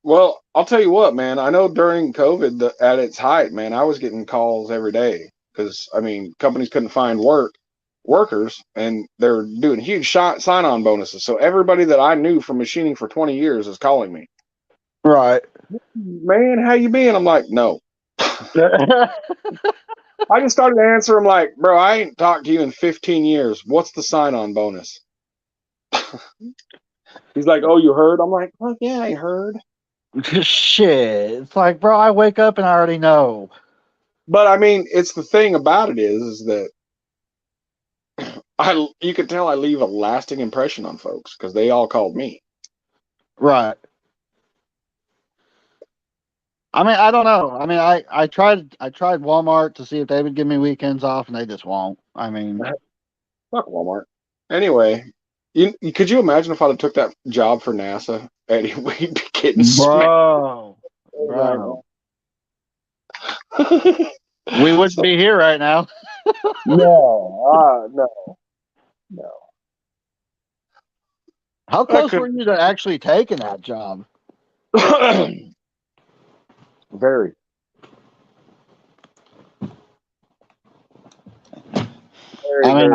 well, I'll tell you what, man. I know during COVID, at its height, man, I was getting calls every day because I mean, companies couldn't find workers, and they're doing huge sign-on bonuses. So everybody that I knew from machining for 20 years is calling me.
Right.
Man, how you been? I'm like, no. I just started to answer. I'm like, bro, I ain't talked to you in 15 years. What's the sign-on bonus? He's like, oh, you heard? I'm like, well, yeah, I heard.
Shit. It's like, bro, I wake up and I already know.
But I mean, it's the thing about it is that you could tell I leave a lasting impression on folks because they all called me.
Right. I mean, I don't know. I mean, I tried Walmart to see if they would give me weekends off, and they just won't. I mean,
Fuck Walmart. Anyway, could you imagine if I'd have took that job for NASA, Eddie? We'd be getting smacked.
bro. We wouldn't be here right now.
No.
How close were you to actually taking that job?
Very.
I mean,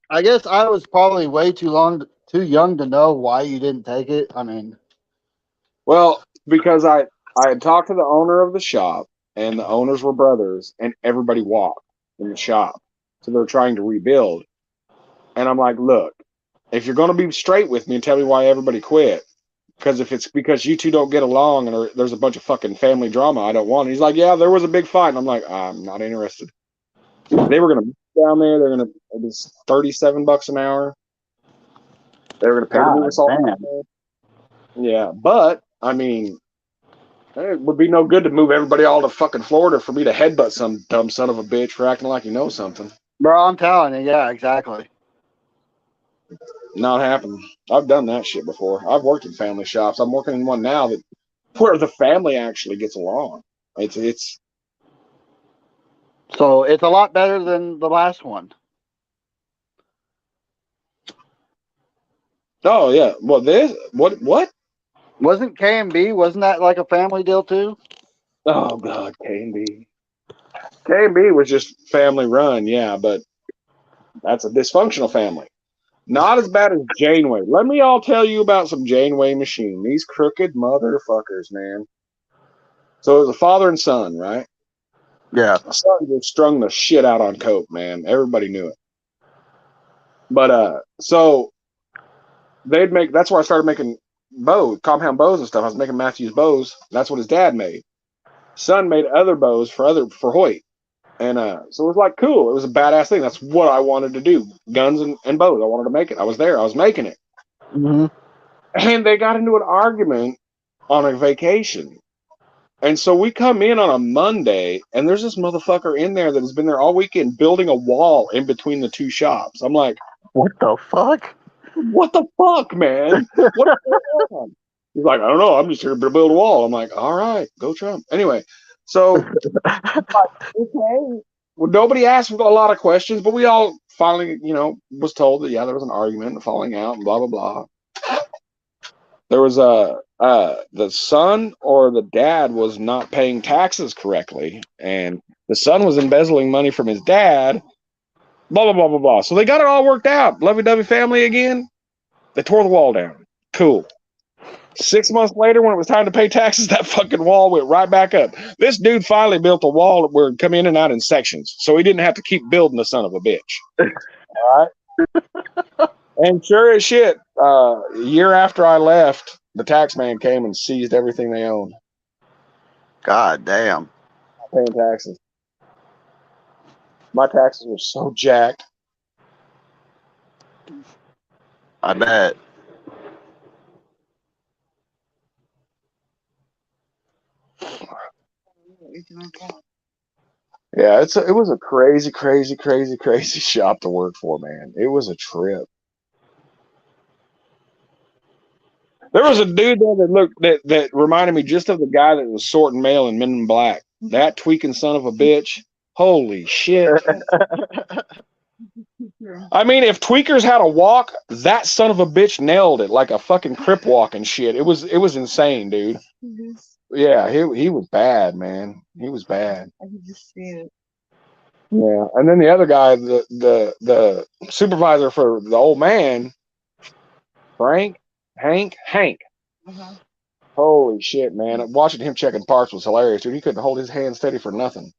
I guess I was probably way too young to know why you didn't take it. I mean,
well, because I had talked to the owner of the shop, and the owners were brothers, and everybody walked in the shop, so they're trying to rebuild. And I'm like, look, if you're going to be straight with me and tell me why everybody quit, because if it's because you two don't get along and there's a bunch of fucking family drama, I don't want it. He's like, yeah, there was a big fight, and I'm like, I'm not interested. They were going to down there. They're going to, it was $37 an hour. They were going to pay to move us all. Yeah, but I mean, it would be no good to move everybody all to fucking Florida for me to headbutt some dumb son of a bitch for acting like he knows something.
Bro, I'm telling you, yeah, exactly.
Not happening. I've done that shit before. I've worked in family shops. I'm working in one now where the family actually gets along. It's
So it's a lot better than the last one.
Oh yeah. Well, what?
Wasn't K&B? Wasn't that like a family deal too?
Oh God, K&B. K&B was just family run, yeah, but that's a dysfunctional family. Not as bad as Janeway. Let me all tell you about some Janeway machine. These crooked motherfuckers, man. So it was a father and son, right?
Yeah.
The son just strung the shit out on coke, man. Everybody knew it. But so that's where I started making bows, compound bows and stuff. I was making Matthews bows. That's what his dad made. Son made other bows for Hoyt. And so it was like cool. It was a badass thing. That's what I wanted to do. Guns and bows. I wanted to make it. I was there. I was making it.
Mm-hmm.
And they got into an argument on a vacation. And so we come in on a Monday, and there's this motherfucker in there that has been there all weekend building a wall in between the two shops. I'm like,
what the fuck?
What the fuck, man? What's going on? He's like, I don't know. I'm just here to build a wall. I'm like, all right, go Trump. Anyway, so okay. Well, nobody asked a lot of questions, but we all finally, was told that yeah, there was an argument and falling out and blah blah blah. There was the son or the dad was not paying taxes correctly, and the son was embezzling money from his dad. Blah blah blah blah blah. So they got it all worked out. Lovey-dovey family again. They tore the wall down. Cool. 6 months later, when it was time to pay taxes, that fucking wall went right back up. This dude finally built a wall where it'd come in and out in sections, so he didn't have to keep building the son of a bitch. All right. And sure as shit, a year after I left, the tax man came and seized everything they owned.
God damn.
Not paying taxes. My taxes were so jacked.
I bet.
Yeah, it was a crazy, crazy, crazy, crazy shop to work for, man. It was a trip. There was a dude there that reminded me just of the guy that was sorting mail in Men in Black. That tweaking son of a bitch. Holy shit. I mean, if tweakers had a walk, that son of a bitch nailed it like a fucking crip walk and shit. It was insane, dude. Yeah, he was bad, man. He was bad.
I could just see it.
Yeah, and then the other guy, the supervisor for the old man, Hank.
Uh-huh.
Holy shit, man! Watching him checking parts was hilarious, dude. He couldn't hold his hand steady for nothing.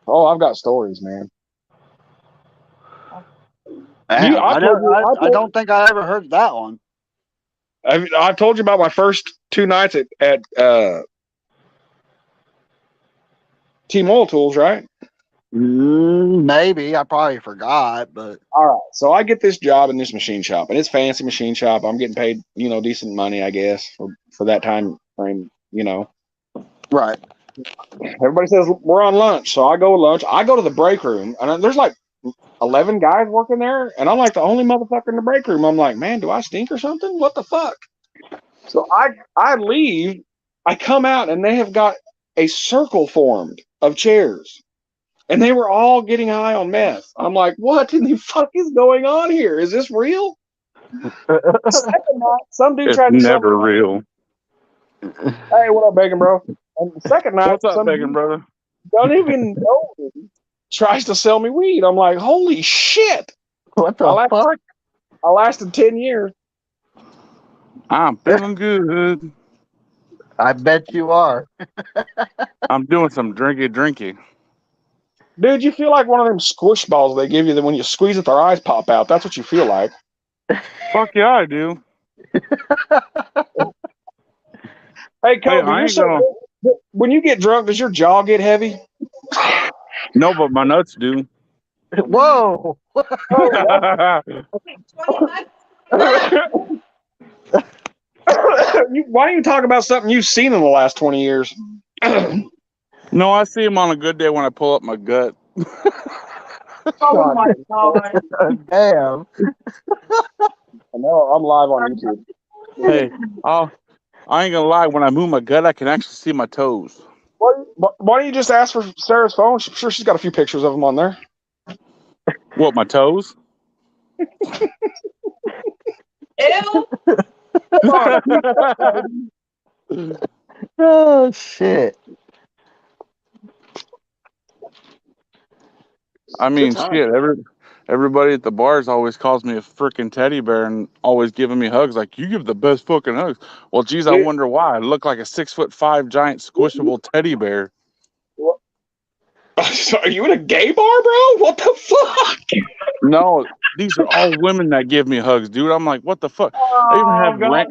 Oh, I've got stories, man.
Damn, I don't think I ever heard that one.
I told you about my first 2 nights at Team Oil Tools, right?
Maybe I probably forgot, but
all right. So I get this job in this machine shop, and it's fancy machine shop. I'm getting paid, decent money, I guess, for that time frame,
Right.
Everybody says we're on lunch, so I go to lunch. I go to the break room, and there's like 11 guys working there, and I'm like the only motherfucker in the break room. I'm like, man, do I stink or something? What the fuck? So I leave, I come out, and they have got a circle formed of chairs, and they were all getting high on meth. I'm like, what in the fuck is going on here? Is this real? Second night, some dude
It's
tried to sell
never
me.
real.
Hey, what up, Bacon Bro? And the second night,
What's up,
some
Bacon
dude
brother?
don't even know me tries to sell me weed. I'm like, holy shit!
What the fuck?
I lasted 10 years.
I'm feeling good.
I bet you are.
I'm doing some drinky.
Dude, you feel like one of them squish balls they give you that when you squeeze it, their eyes pop out. That's what you feel like.
Fuck yeah, I do.
Hey, Kobe,
I
you're
ain't
so
gonna.
good. When you get drunk, does your jaw get heavy?
No, but my nuts do.
Whoa!
Why don't you talk about something you've seen in the last 20 years?
No, I see them on a good day when I pull up my gut.
Oh my god.
Damn.
I know, I'm live on YouTube.
Hey, I ain't gonna lie. When I move my gut, I can actually see my toes.
Why don't you just ask for Sarah's phone? I'm sure she's got a few pictures of them on there.
What, my toes?
Ew.
Oh shit.
I mean,
Good time.
shit. Everybody at the bars always calls me a freaking teddy bear and always giving me hugs. Like, you give the best fucking hugs. Well, geez, I wonder why. I look like a 6'5" giant squishable teddy bear.
Are you in a gay bar, bro? What the fuck?
No, these are all women that give me hugs, dude. I'm like, what the fuck? I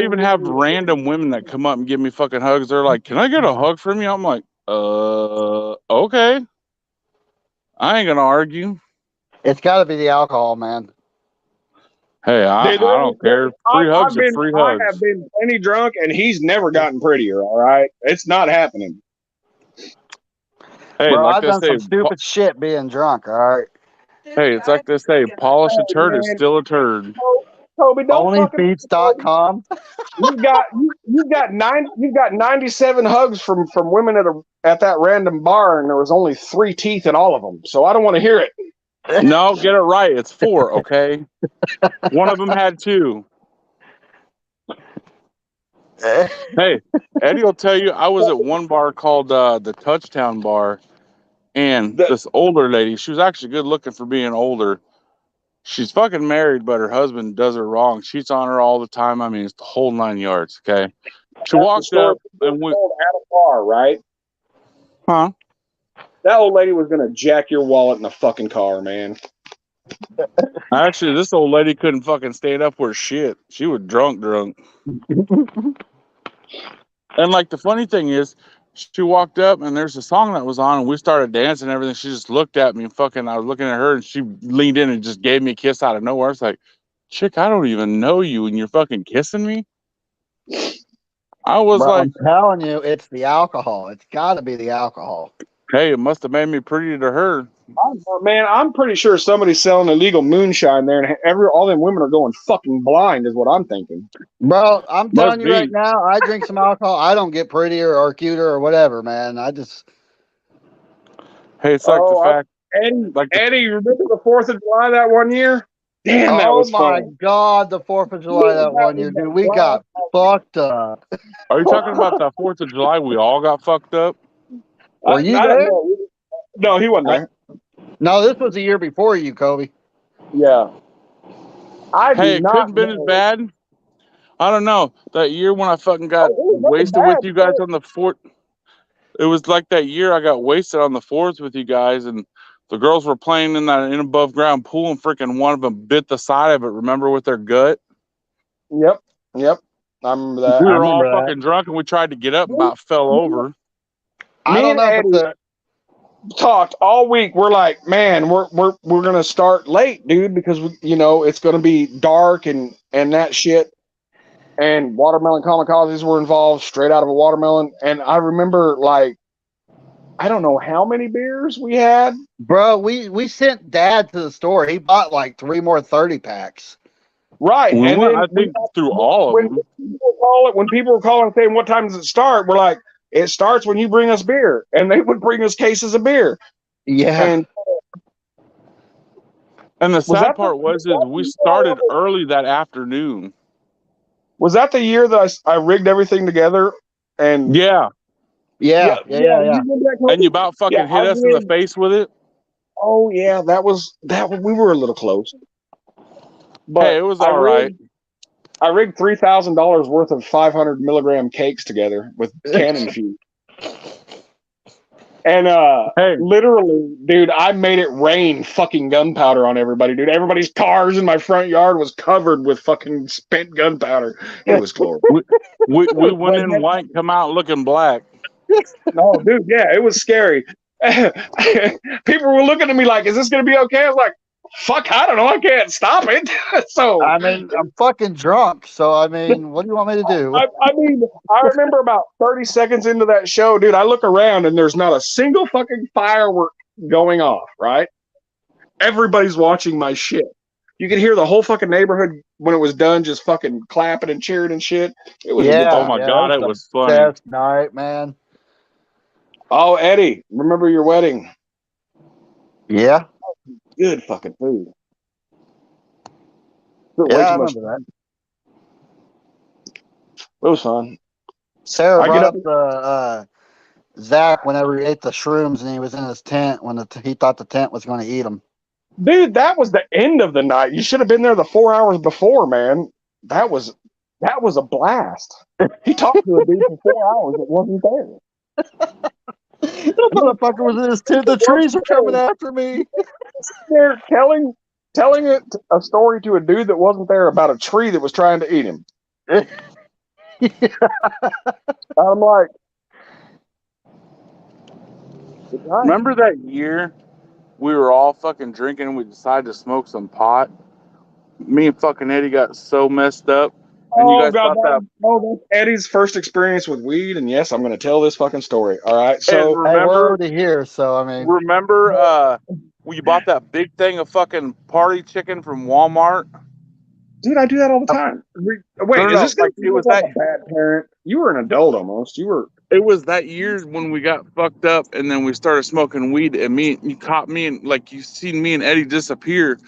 even have random women that come up and give me fucking hugs. They're like, can I get a hug from you? I'm like, okay. I ain't gonna argue.
It's got to be the alcohol, man.
Hey, I don't care. Free hugs are free
I
hugs.
have been plenty drunk, and he's never gotten prettier. All right, it's not happening.
Hey,
Bro,
like
I've
they
done
say,
some stupid shit being drunk. All right.
hey, it's like they say, polish a turd is still a turd.
Toby, don't fucking.
Onlyfeeds.com.
You've got 97 hugs from women at that random bar, and there was only 3 teeth in all of them. So I don't want to hear it.
No, get it right. It's 4, okay? One of them had 2. Hey, Eddie will tell you, I was at one bar called the Touchdown Bar, and this older lady, she was actually good looking for being older. She's fucking married, but her husband does her wrong. Cheats on her all the time. I mean, it's the whole 9 yards, okay? She walked up and went,
at a bar, right?
huh?
That old lady was gonna jack your wallet in the fucking car, man.
Actually, this old lady couldn't fucking stand up for shit. She was drunk. And like the funny thing is, she walked up and there's a song that was on and we started dancing and everything. She just looked at me and fucking, I was looking at her and she leaned in and just gave me a kiss out of nowhere. It's like, chick, I don't even know you and you're fucking kissing me. I was
Bro,
like,
I'm telling you, it's the alcohol. It's got to be the alcohol.
hey, it must have made me pretty to her.
Man, I'm pretty sure somebody's selling illegal moonshine there, and all them women are going fucking blind, is what I'm thinking.
Bro, I'm telling you
be.
right now, I drink some alcohol. I don't get prettier or cuter or whatever, man. I just.
Hey, it's like the fact.
Eddie, you remember the 4th of July that one year? Damn, that was fun.
Oh my God, the 4th of July that one year, dude. We got fucked up.
Are you talking about that 4th of July? We all got fucked up?
Were you there?
No, he wasn't there.
No, this was the year before you, Kobe.
Yeah.
Hey, it couldn't have been as bad. I don't know. That year when I fucking got wasted with you guys on the 4th. It was like that year I got wasted on the 4th with you guys, and the girls were playing in that above ground pool, and freaking one of them bit the side of it. Remember, with their gut?
Yep. I remember that.
We were all fucking drunk, and we tried to get up, and about fell over.
I don't know if
Eddie talked all week. We're like, man, we're gonna start late, dude, because it's gonna be dark and that shit. And watermelon kamikazes were involved, straight out of a watermelon. And I remember, like, I don't know how many beers we had.
Bro, we sent Dad to the store. He bought like 3 more 30 packs.
Right.
We
And
went,
then
I think, through all of them.
when people were calling saying, what time does it start? We're like, it starts when you bring us beer. And they would bring us cases of beer.
Yeah.
And the sad
that
part was we started early that afternoon.
Was that the year that I rigged everything together? And
Yeah.
Yeah.
you remember that, Cody?
And you about fucking hit
I
us in the
rigged-
face with it.
Oh yeah, that was we were a little close. But
Hey, it was all right.
I rigged $3,000 worth of 500 milligram cakes together with cannon fuse. And
Hey.
literally, dude, I made it rain fucking gunpowder on everybody, dude. Everybody's cars in my front yard was covered with fucking spent gunpowder. It was glorious.
We went in white, come out looking black.
No, dude, yeah, it was scary. People were looking at me like, "Is this gonna be okay?" I was like, "Fuck, I don't know. I can't stop it." So
I mean, I'm fucking drunk, so I mean, what do you want me to do?
I mean, I remember about 30 seconds into that show, dude, I look around and there's not a single fucking firework going off, right? Everybody's watching my shit. You could hear the whole fucking neighborhood when it was done just fucking clapping and cheering and shit. It was a good
Yeah.
time.
Oh my God, it was funny.
Best night, man.
Oh, Eddie, remember your wedding?
Yeah.
Good fucking food.
Yeah, I remember that.
It was fun.
Sarah
I
brought
get
up the Zach whenever he ate the shrooms and he was in his tent when he thought the tent was going to eat him.
Dude, that was the end of the night. You should have been there the 4 hours before, man. That was a blast. He talked to a dude for 4 hours that wasn't there.
That motherfucker was in his tent. The trees are coming after me.
They're telling a story to a dude that wasn't there about a tree that was trying to eat him. I'm like,
Remember that year we were all fucking drinking and we decided to smoke some pot? Me and fucking Eddie got so messed up. And you guys thought that.
that's Eddie's first experience with weed, and yes, I'm going to tell this fucking story. All right, so
Hey, remember,
we're already here, so I mean,
remember when you bought that big thing of fucking party chicken from Walmart?
dude, I do that all the time. Wait,
No,
is this going
like,
to look like a bad parent? You were an adult almost. You were.
It was that year when we got fucked up and then we started smoking weed and you caught me and like you seen me and Eddie disappear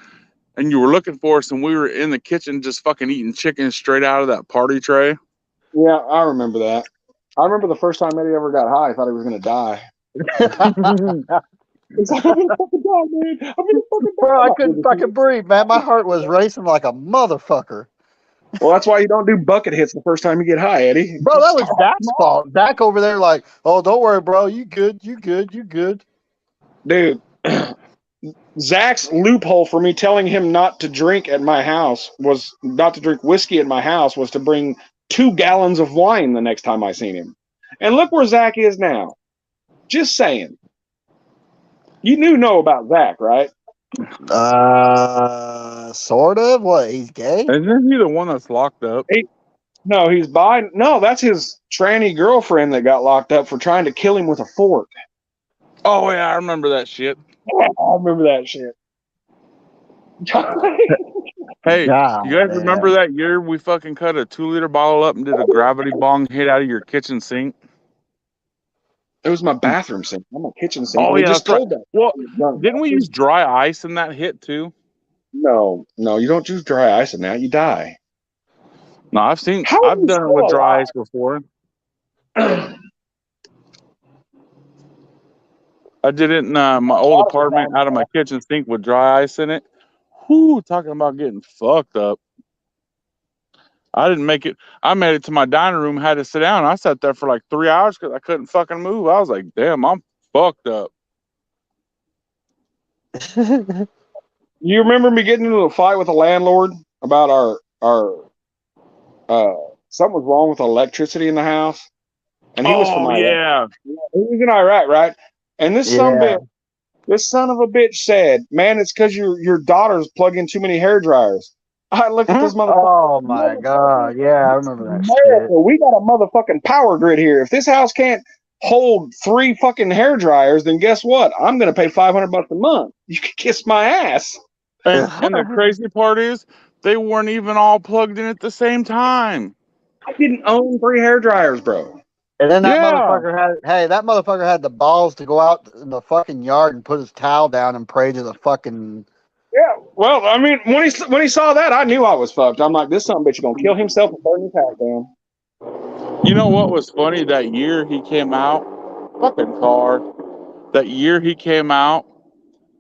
and you were looking for us and we were in the kitchen just fucking eating chicken straight out of that party tray.
Yeah, I remember that. I remember the first time Eddie ever got high, I thought he was going to die. He's like, I'm going to fucking die, man. I'm going to fucking die.
bro, I couldn't fucking breathe, man. My heart was racing like a motherfucker.
Well, that's why you don't do bucket hits the first time you get high, Eddie.
Bro, that was Zach's fault. Zach over there like, oh, don't worry, bro. You good. You good. You good.
Dude, Zach's loophole for me telling him not to drink at my house was not to drink whiskey at my house was to bring 2 gallons of wine the next time I seen him. And look where Zach is now. Just saying. You know about Zach, right?
Sort of. What? He's gay?
Isn't he the one that's locked up?
No, he's bi. No, that's his tranny girlfriend that got locked up for trying to kill him with a fork.
Oh yeah, I remember that shit.
I remember that shit.
Hey,
God,
you guys
man.
remember that year we fucking cut a 2-liter bottle up and did a gravity bong hit out of your kitchen sink?
It was my bathroom sink. I'm a kitchen sink.
Oh,
We
yeah,
just
that's
told that.
Well, didn't we use dry ice in that hit too?
No, you don't use dry ice in that. You die.
No, I've done it with dry ice before. I did it in my old apartment out of my kitchen sink with dry ice in it. Whoo, talking about getting fucked up. I didn't make it. I made it to my dining room, had to sit down. I sat there for like 3 hours because I couldn't fucking move. I was like, damn, I'm fucked up.
You remember me getting into a fight with a landlord about our something was wrong with the electricity in the house, and he was from Iraq.
Yeah.
He was in Iraq, right? And this son of a bitch said, "Man, it's because your daughters plug in too many hair dryers." I looked at this motherfucker.
Oh my god, yeah, I remember that
America,
shit.
we got a motherfucking power grid here. If this house can't hold 3 fucking hair dryers, then guess what? I'm gonna pay $500 a month. You can kiss my ass.
And the crazy part is, they weren't even all plugged in at the same time.
I didn't own 3 hair dryers, bro.
And then that
Yeah.
motherfucker had the balls to go out in the fucking yard and put his towel down and pray to the fucking.
Yeah. Well, I mean, when he saw that, I knew I was fucked. I'm like, this son of a bitch is gonna kill himself and burn his house down.
You know what was funny? That year he came out, fucking car. That year he came out,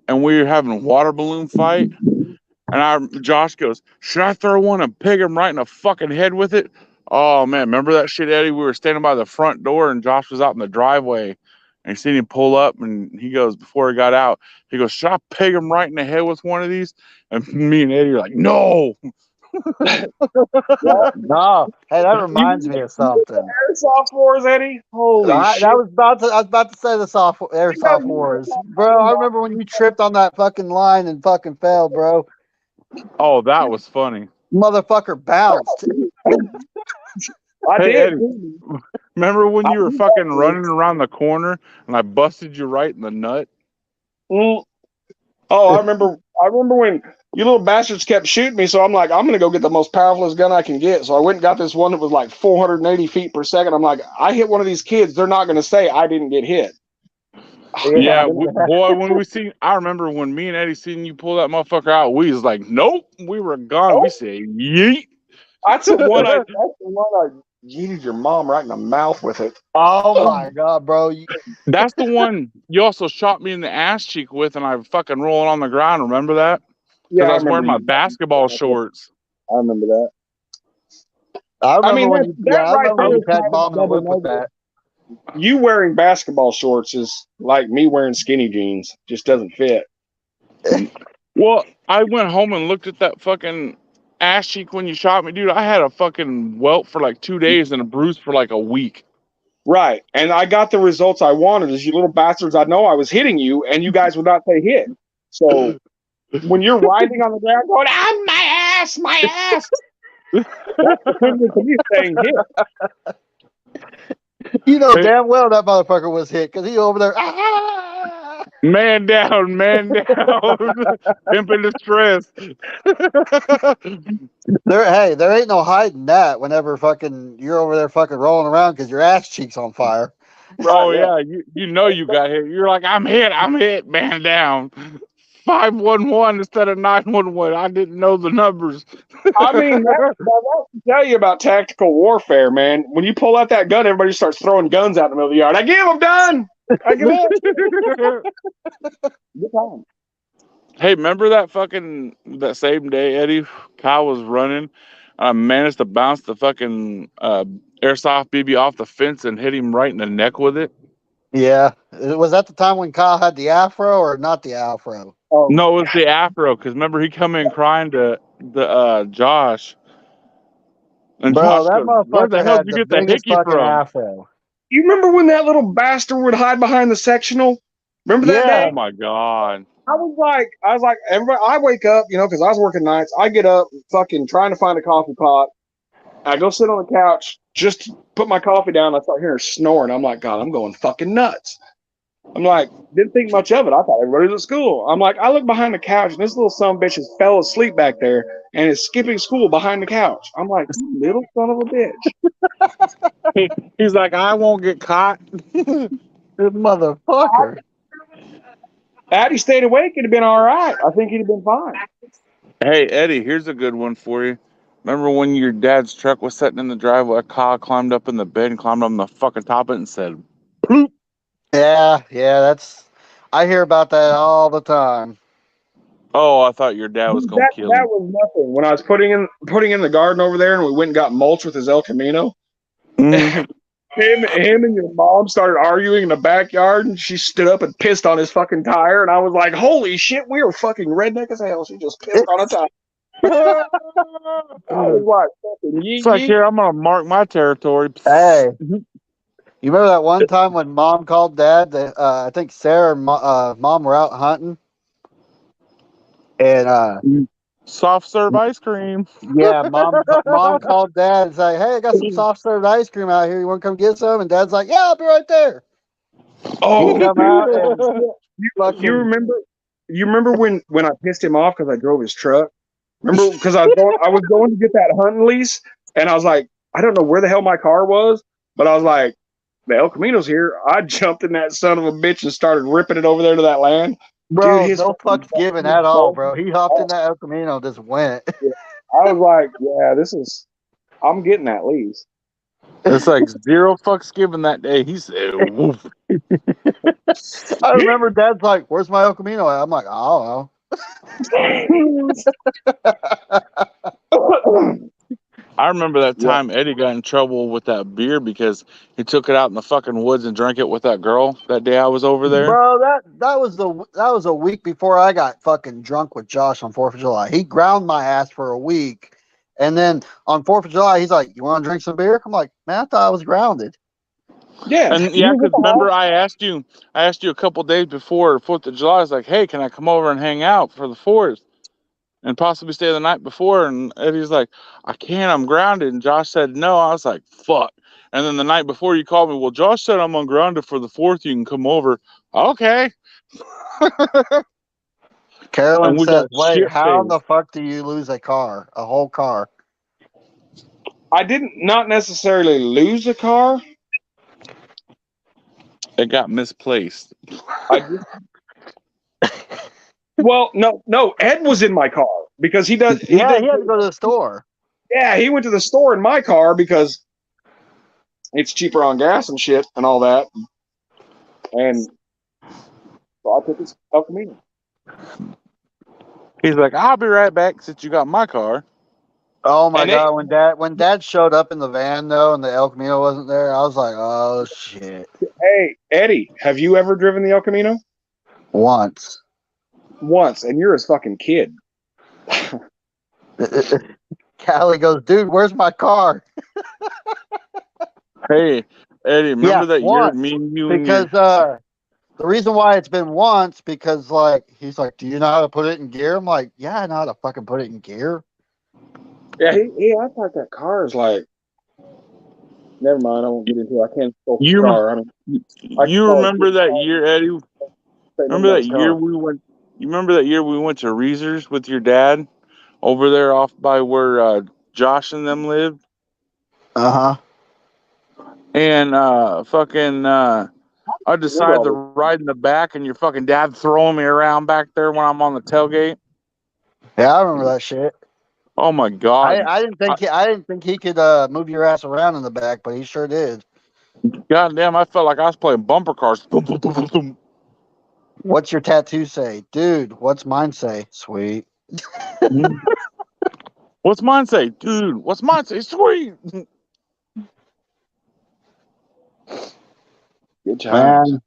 and we were having a water balloon fight. And Josh goes, "Should I throw one and peg him right in the fucking head with it?" Oh man, remember that shit, Eddie? We were standing by the front door, and Josh was out in the driveway, and he seen him pull up, and he goes, before he got out, he goes, "Should I peg him right in the head with one of these?" And me and Eddie are like, "No."
No, hey, that reminds me of something.
Airsoft wars, Eddie. Holy shit!
I was about to say the airsoft wars, bro. I remember when you tripped on that fucking line and fucking fell, bro.
Oh, that was funny.
Motherfucker bounced.
I
Hey,
did.
Eddie, remember when you were fucking running around the corner and I busted you right in the nut?
Mm. Oh, I remember when you little bastards kept shooting me, so I'm like, I'm gonna go get the most powerful gun I can get. So I went and got this one that was like 480 feet per second. I'm like, I hit one of these kids, they're not gonna say I didn't get hit.
Yeah, boy, I remember when me and Eddie seen you pull that motherfucker out, we was like, nope, we were gone. We said, yeet.
That's the one I yeeted your mom right in the mouth with it.
Oh my god, bro!
That's the one you also shot me in the ass cheek with, and I fucking rolling on the ground. Remember that? Because I was wearing my basketball shorts.
I remember that.
I remember
mean,
when you had mom in the whip with that.
You wearing basketball shorts is like me wearing skinny jeans. Just doesn't fit.
Well, I went home and looked at that fucking ass cheek when you shot me, dude. I had a fucking welt for like 2 days and a bruise for like a week.
Right. And I got the results I wanted. As you little bastards, I know I was hitting you, and you guys would not say hit. So when you're riding on the ground going, ah, my ass, that's equivalent to me saying hit.
You know damn well that motherfucker was hit because he over there. Ah!
Man down, pimping distress.
There ain't no hiding that whenever fucking you're over there fucking rolling around because your ass cheek's on fire.
Oh yeah, you know you got hit. You're like, I'm hit, man down. 511 instead of 911. I didn't know the numbers.
I mean, that's to tell you about tactical warfare, man. When you pull out that gun, everybody starts throwing guns out in the middle of the yard. I give them done. I give up. Good time.
Hey, remember that same day, Eddie? Kyle was running. I managed to bounce the fucking airsoft BB off the fence and hit him right in the neck with it.
Yeah, was that the time when Kyle had the afro or not the afro?
Oh.
No, it was the afro. Because remember, he come in crying to the Josh. And
Bro,
Josh
that
goes, where the
motherfucker
hell
had
did
the
you get the
biggest
hickey
fucking
from?
afro.
You remember when that little bastard would hide behind the sectional? Remember that
Yeah.
day?
Oh my god!
I was like, everybody. I wake up, because I was working nights. I get up, fucking trying to find a coffee pot. I go sit on the couch, just to put my coffee down. I start hearing her snoring. I'm like, God, I'm going fucking nuts. I'm like, didn't think much of it. I thought everybody was at school. I'm like, I look behind the couch, and this little son of a bitch has fell asleep back there and is skipping school behind the couch. I'm like, you little son of a bitch.
He's like, I won't get caught.
This motherfucker.
Had he stayed awake, it'd have been all right. I think he'd have been fine.
Hey, Eddie, here's a good one for you. Remember when your dad's truck was sitting in the driveway? Kyle climbed up in the bed and climbed on the fucking top of it and said, "Bloop."
Yeah, I hear about that all the time.
Oh, I thought your dad was gonna kill him.
That was nothing. When I was putting in the garden over there, and we went and got mulch with his El Camino.
Mhm.
Him and your mom started arguing in the backyard, and she stood up and pissed on his fucking tire, and I was like, holy shit, we are fucking redneck as hell. She just pissed on a tire. I was like, fucking yeet,
It's like,
yeet.
here, I'm gonna mark my territory.
Hey, you remember that one time when Mom called Dad? I think Sarah and Mom were out hunting, and
Soft serve ice cream.
yeah, Mom called Dad and said, "Hey, I got some soft served ice cream out here. You want to come get some?" And Dad's like, "Yeah, I'll be right there."
Oh,
come out and
you
fucking
remember? You remember when I pissed him off because I drove his truck? Remember because I was going to get that hunting lease, and I was like, I don't know where the hell my car was, but I was like, the El Camino's here. I jumped in that son of a bitch and started ripping it over there to that land.
bro,
Dude, his
no fucks given at all, bro. He hopped in that El Camino, just went.
I was like, yeah, I'm getting that lease.
It's like 0 fucks given that day. He said, "Woof."
I remember Dad's like, "Where's my El Camino at?" I'm like, "I don't know."
I remember that time Eddie got in trouble with that beer because he took it out in the fucking woods and drank it with that girl that day I was over there.
Bro, that was a week before I got fucking drunk with Josh on 4th of July. He ground my ass for a week, and then on 4th of July, he's like, "You want to drink some beer?" I'm like, "Man, I thought I was grounded."
Yeah,
And yeah, because remember I asked you a couple days before 4th of July. I was like, "Hey, can I come over and hang out for the 4th and possibly stay the night before?" And Eddie's like, "I can't, I'm grounded." And Josh said no. I was like, "Fuck." And then the night before you called me, well, Josh said I'm ungrounded for the 4th. You can come over. Okay.
Carolyn
And we
says,
got
"Wait,
shit
how in the
faced.
fuck do you lose a whole car?"
I didn't not necessarily lose a car.
It got misplaced.
I just well, no. Ed was in my car because he does.
He had to go to the store.
Yeah, he went to the store in my car because it's cheaper on gas and shit and all that. And so I took his El Camino.
He's like, "I'll be right back since you got my car."
Oh my
And
god, when Dad showed up in the van though, and the El Camino wasn't there, I was like, "Oh shit!"
Hey, Eddie, have you ever driven the El Camino?
Once.
Once, and you're his fucking kid.
Callie goes, "Dude, where's my car?"
Hey, Eddie, remember that year
once,
me and you
because the reason why it's been once because like he's like, "Do you know how to put it in gear?" I'm like, "Yeah, I know how to fucking put it in gear."
Yeah, I thought that car is like. Never mind, I won't get into it. I can't spoke the car. I mean,
you remember that year, Eddie? Remember that year
car.
we went? You remember that year we went to Reezer's with your dad over there off by where Josh and them lived?
Uh huh.
And I decided to ride in the back, and your fucking dad throwing me around back there when I'm on the tailgate.
Yeah, I remember that shit.
Oh my god!
I didn't think he could move your ass around in the back, but he sure did.
Goddamn! I felt like I was playing bumper cars. Boom, boom, boom, boom, boom.
What's your tattoo say, dude? What's mine say? Sweet.
What's mine say, dude? What's mine say? Sweet.
Good times.
Man,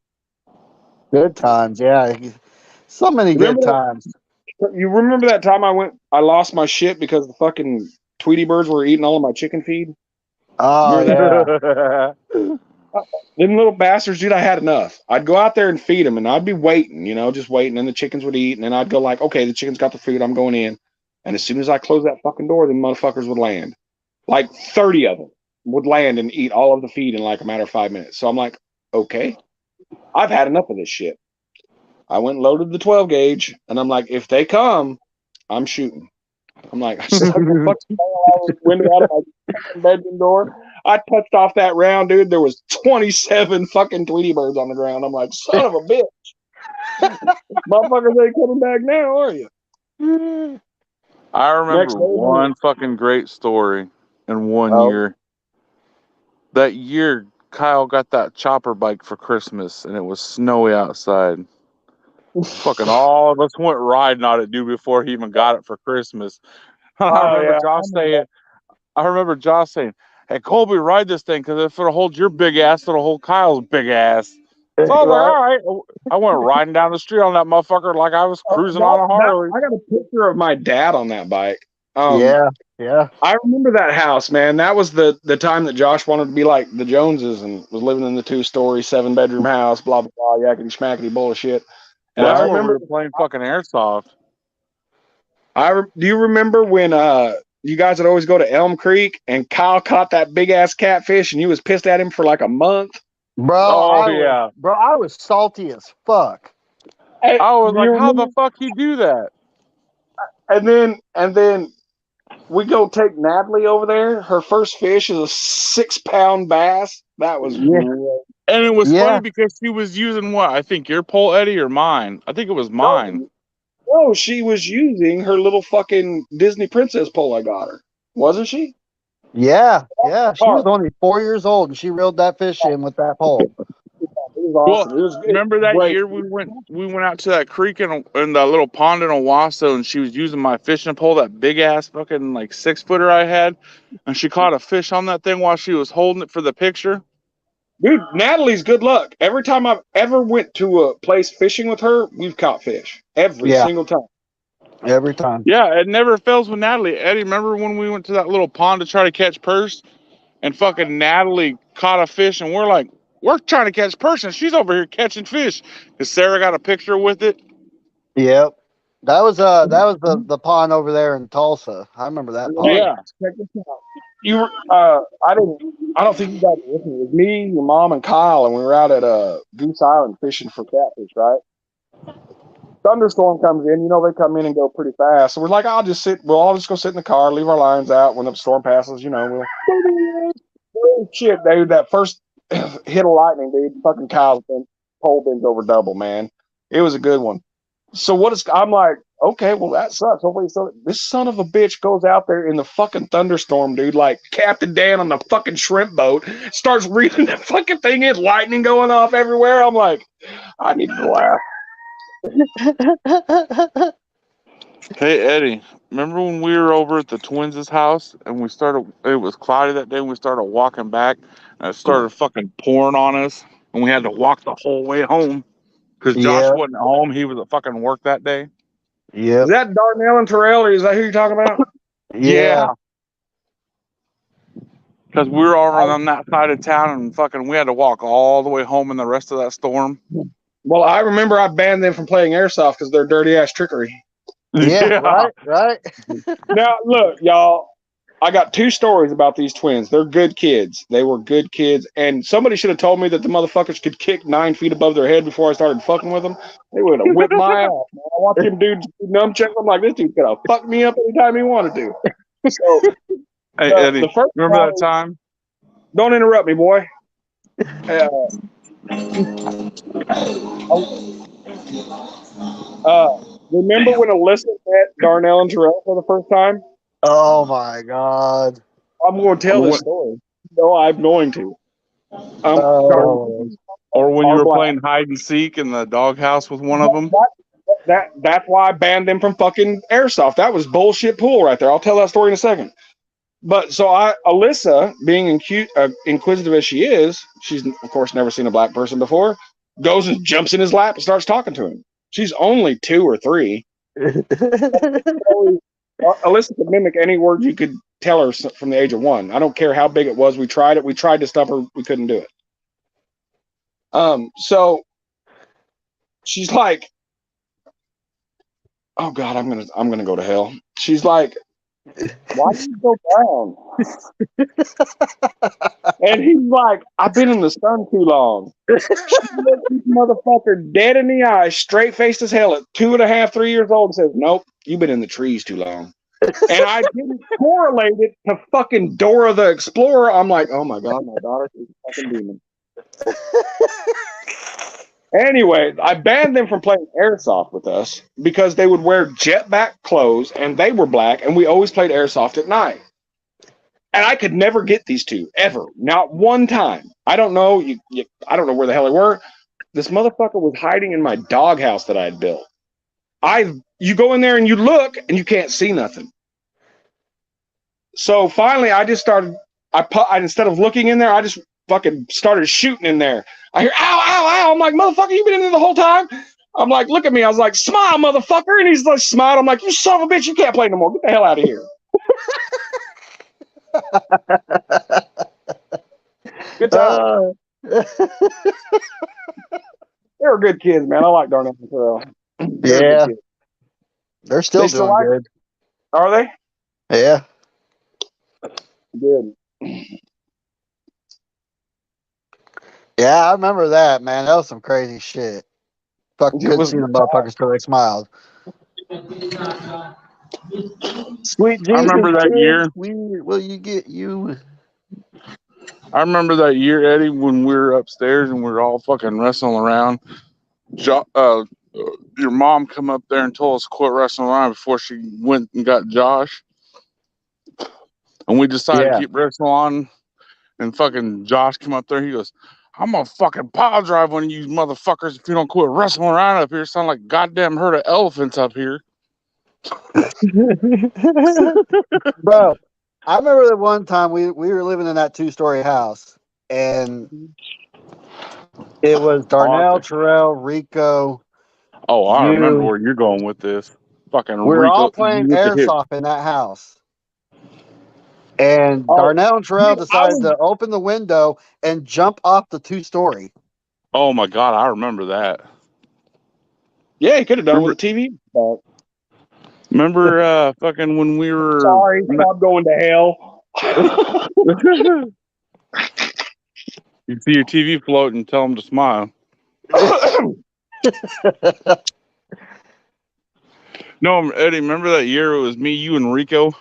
good times. Yeah, so many good times.
You remember that time I lost my shit because the fucking Tweety birds were eating all of my chicken feed?
Oh yeah.
Them little bastards, dude, I had enough. I'd go out there and feed them, and I'd be waiting, just waiting, and the chickens would eat, and then I'd go like, okay, the chickens got the food, I'm going in. And as soon as I closed that fucking door, them motherfuckers would land. Like 30 of them would land and eat all of the feed in like a matter of 5 minutes. So I'm like, okay, I've had enough of this shit. I went and loaded the 12 gauge, and I'm like, if they come, I'm shooting. I'm like, I stuck the fucking window out of my bedroom door. I touched off that round, dude. There was 27 fucking Tweety birds on the ground. I'm like, son of a bitch. Motherfuckers ain't coming back now, are you?
I remember one fucking great story in one year. That year, Kyle got that chopper bike for Christmas, and it was snowy outside. Fucking all of us went riding on it, dude, before he even got it for Christmas. I remember Josh saying, "Hey, Colby, ride this thing, because if it'll hold your big ass, it'll hold Kyle's big ass." So I was like, all right. I went riding down the street on that motherfucker like I was cruising on a Harley.
I got a picture of my dad on that bike.
Yeah.
I remember that house, man. That was the time that Josh wanted to be like the Joneses and was living in the 2-story, 7-bedroom house, blah, blah, blah, yakety schmackety bullshit. And
I remember we were playing fucking airsoft.
Do you remember when you guys would always go to Elm Creek and Kyle caught that big ass catfish and you was pissed at him for like a month?
Bro, I was salty as fuck.
And,
I was
do you
like, how the
remember?
fuck you do that?
And then we go take Natalie over there. Her first fish is a 6-pound bass. That was
Yeah.
great.
And it was
Yeah.
funny because she was using what? I think your pole, Eddie, or mine? I think it was mine.
No, she was using her little fucking Disney princess pole I got her. Wasn't she?
Yeah. She was
Oh,
only 4 years old and she reeled that fish in with that pole.
it was awesome. It was
Remember that
great.
year we went out to that creek in the little pond in Owasso, and she was using my fishing pole, that big ass fucking like 6-footer I had, and she caught a fish on that thing while she was holding it for the picture.
Dude, Natalie's good luck. Every time I've ever went to a place fishing with her, we've caught fish. Every single time.
Every time.
Yeah, it never fails with Natalie. Eddie, remember when we went to that little pond to try to catch purse, and fucking Natalie caught a fish, and we're trying to catch purse, and she's over here catching fish. Because Sarah got a picture with it.
Yep. That was the pond over there in Tulsa. I remember that pond.
Hey,
Yeah.
check this out. I don't think you guys were listening. It was me, your mom, and Kyle, and we were out at Goose Island fishing for catfish, right? Thunderstorm comes in, they come in and go pretty fast. So we're like, we'll all just go sit in the car, leave our lines out. When the storm passes, we'll oh, shit, dude, that first hit of lightning, dude, fucking Kyle's pole bends over double, man. It was a good one. So I'm like, okay, well that sucks. Hopefully, this son of a bitch goes out there in the fucking thunderstorm, dude, like Captain Dan on the fucking shrimp boat, starts reeling that fucking thing in, lightning going off everywhere. I'm like, I need to laugh.
Hey Eddie, remember when we were over at the twins' house and it was cloudy that day and we started walking back and it started fucking pouring on us and we had to walk the whole way home because Josh
Yeah.
wasn't home. He was at fucking work that day.
Yep.
Is that Darnell and Terrell, or is that who you're talking about?
Yeah.
Because we were over on that side of town and fucking we had to walk all the way home in the rest of that storm.
Well, I remember I banned them from playing airsoft because they're dirty ass trickery.
Yeah. Right.
Now, look, y'all, I got 2 stories about these twins. They're good kids. They were good kids. And somebody should have told me that the motherfuckers could kick 9 feet above their head before I started fucking with them. They would have whipped my ass. Man. I watched them dudes do nunchucks. I'm like, this dude could have fucked me up anytime he wanted to. So,
Hey Eddie,
the first
remember that time?
Don't interrupt me, boy. Remember when Alyssa met Darnell and Terrell for the first time?
Oh my God.
I'm going to tell this story. No, I'm going to.
Or when you were playing hide and seek in the doghouse with one of them?
That's why I banned them from fucking airsoft. That was bullshit pool right there. I'll tell that story in a second. But so Alyssa, being inquisitive as she is, she's of course never seen a black person before, goes and jumps in his lap and starts talking to him. She's only 2 or 3. Alyssa could mimic any word you could tell her from the age of 1. I don't care how big it was. We tried it. We tried to stop her. We couldn't do it. So she's like, oh God, I'm gonna go to hell. She's like, why do you go brown? And he's like, I've been in the sun too long. She looked this motherfucker dead in the eye, straight faced as hell at 2.5, 3 years old and says, nope, you've been in the trees too long. And I didn't correlate it to fucking Dora the Explorer. I'm like, oh my God, my daughter is a fucking demon. Anyway, I banned them from playing airsoft with us because they would wear jetback clothes and they were black and we always played airsoft at night. And I could never get these 2 ever, not one time. I don't know. I don't know where the hell they were. This motherfucker was hiding in my doghouse that I had built. You go in there and you look and you can't see nothing. So finally, I just started. Instead of looking in there, I just fucking started shooting in there. I hear ow, ow, ow. I'm like, motherfucker, you been in there the whole time? I'm like, look at me. I was like, smile, motherfucker. And he's like, smile. I'm like, you son of a bitch, you can't play no more. Get the hell out of here. Good time. They were good kids, man. I like Darnell and Terrell.
Yeah. They're still
They still
doing
like
good.
Are they?
Yeah.
Good.
Yeah, I remember that, man. That was some crazy shit. Fuck,
It
couldn't
was
see the motherfuckers till they smiled. Sweet
I remember
Jesus,
that
kids,
year.
will you get you?
I remember that year, Eddie, when we were upstairs and we were all fucking wrestling around. Your mom come up there and told us to quit wrestling around before she went and got Josh. And we decided to
Yeah.
keep wrestling on. And fucking Josh come up there. He goes, I'm gonna fucking pile drive one of you motherfuckers if you don't quit wrestling around up here. Sound like a goddamn herd of elephants up here.
Bro, I remember that one time we were living in that 2-story house, and it was Darnell, Terrell, Rico,
Oh, I remember
you.
where you're going with this. Fucking
We were all
Rico
playing
with the hip.
airsoft in that house. And
Oh,
Darnell and Terrell
dude,
decided to open the window and jump off the 2-story.
Oh my god, I remember that.
yeah, he could have done it
Remember,
with a TV. But
remember fucking when we were
sorry, I'm going to hell.
you see your TV floating, tell them to smile. No, Eddie, remember that year it was me, you, and Rico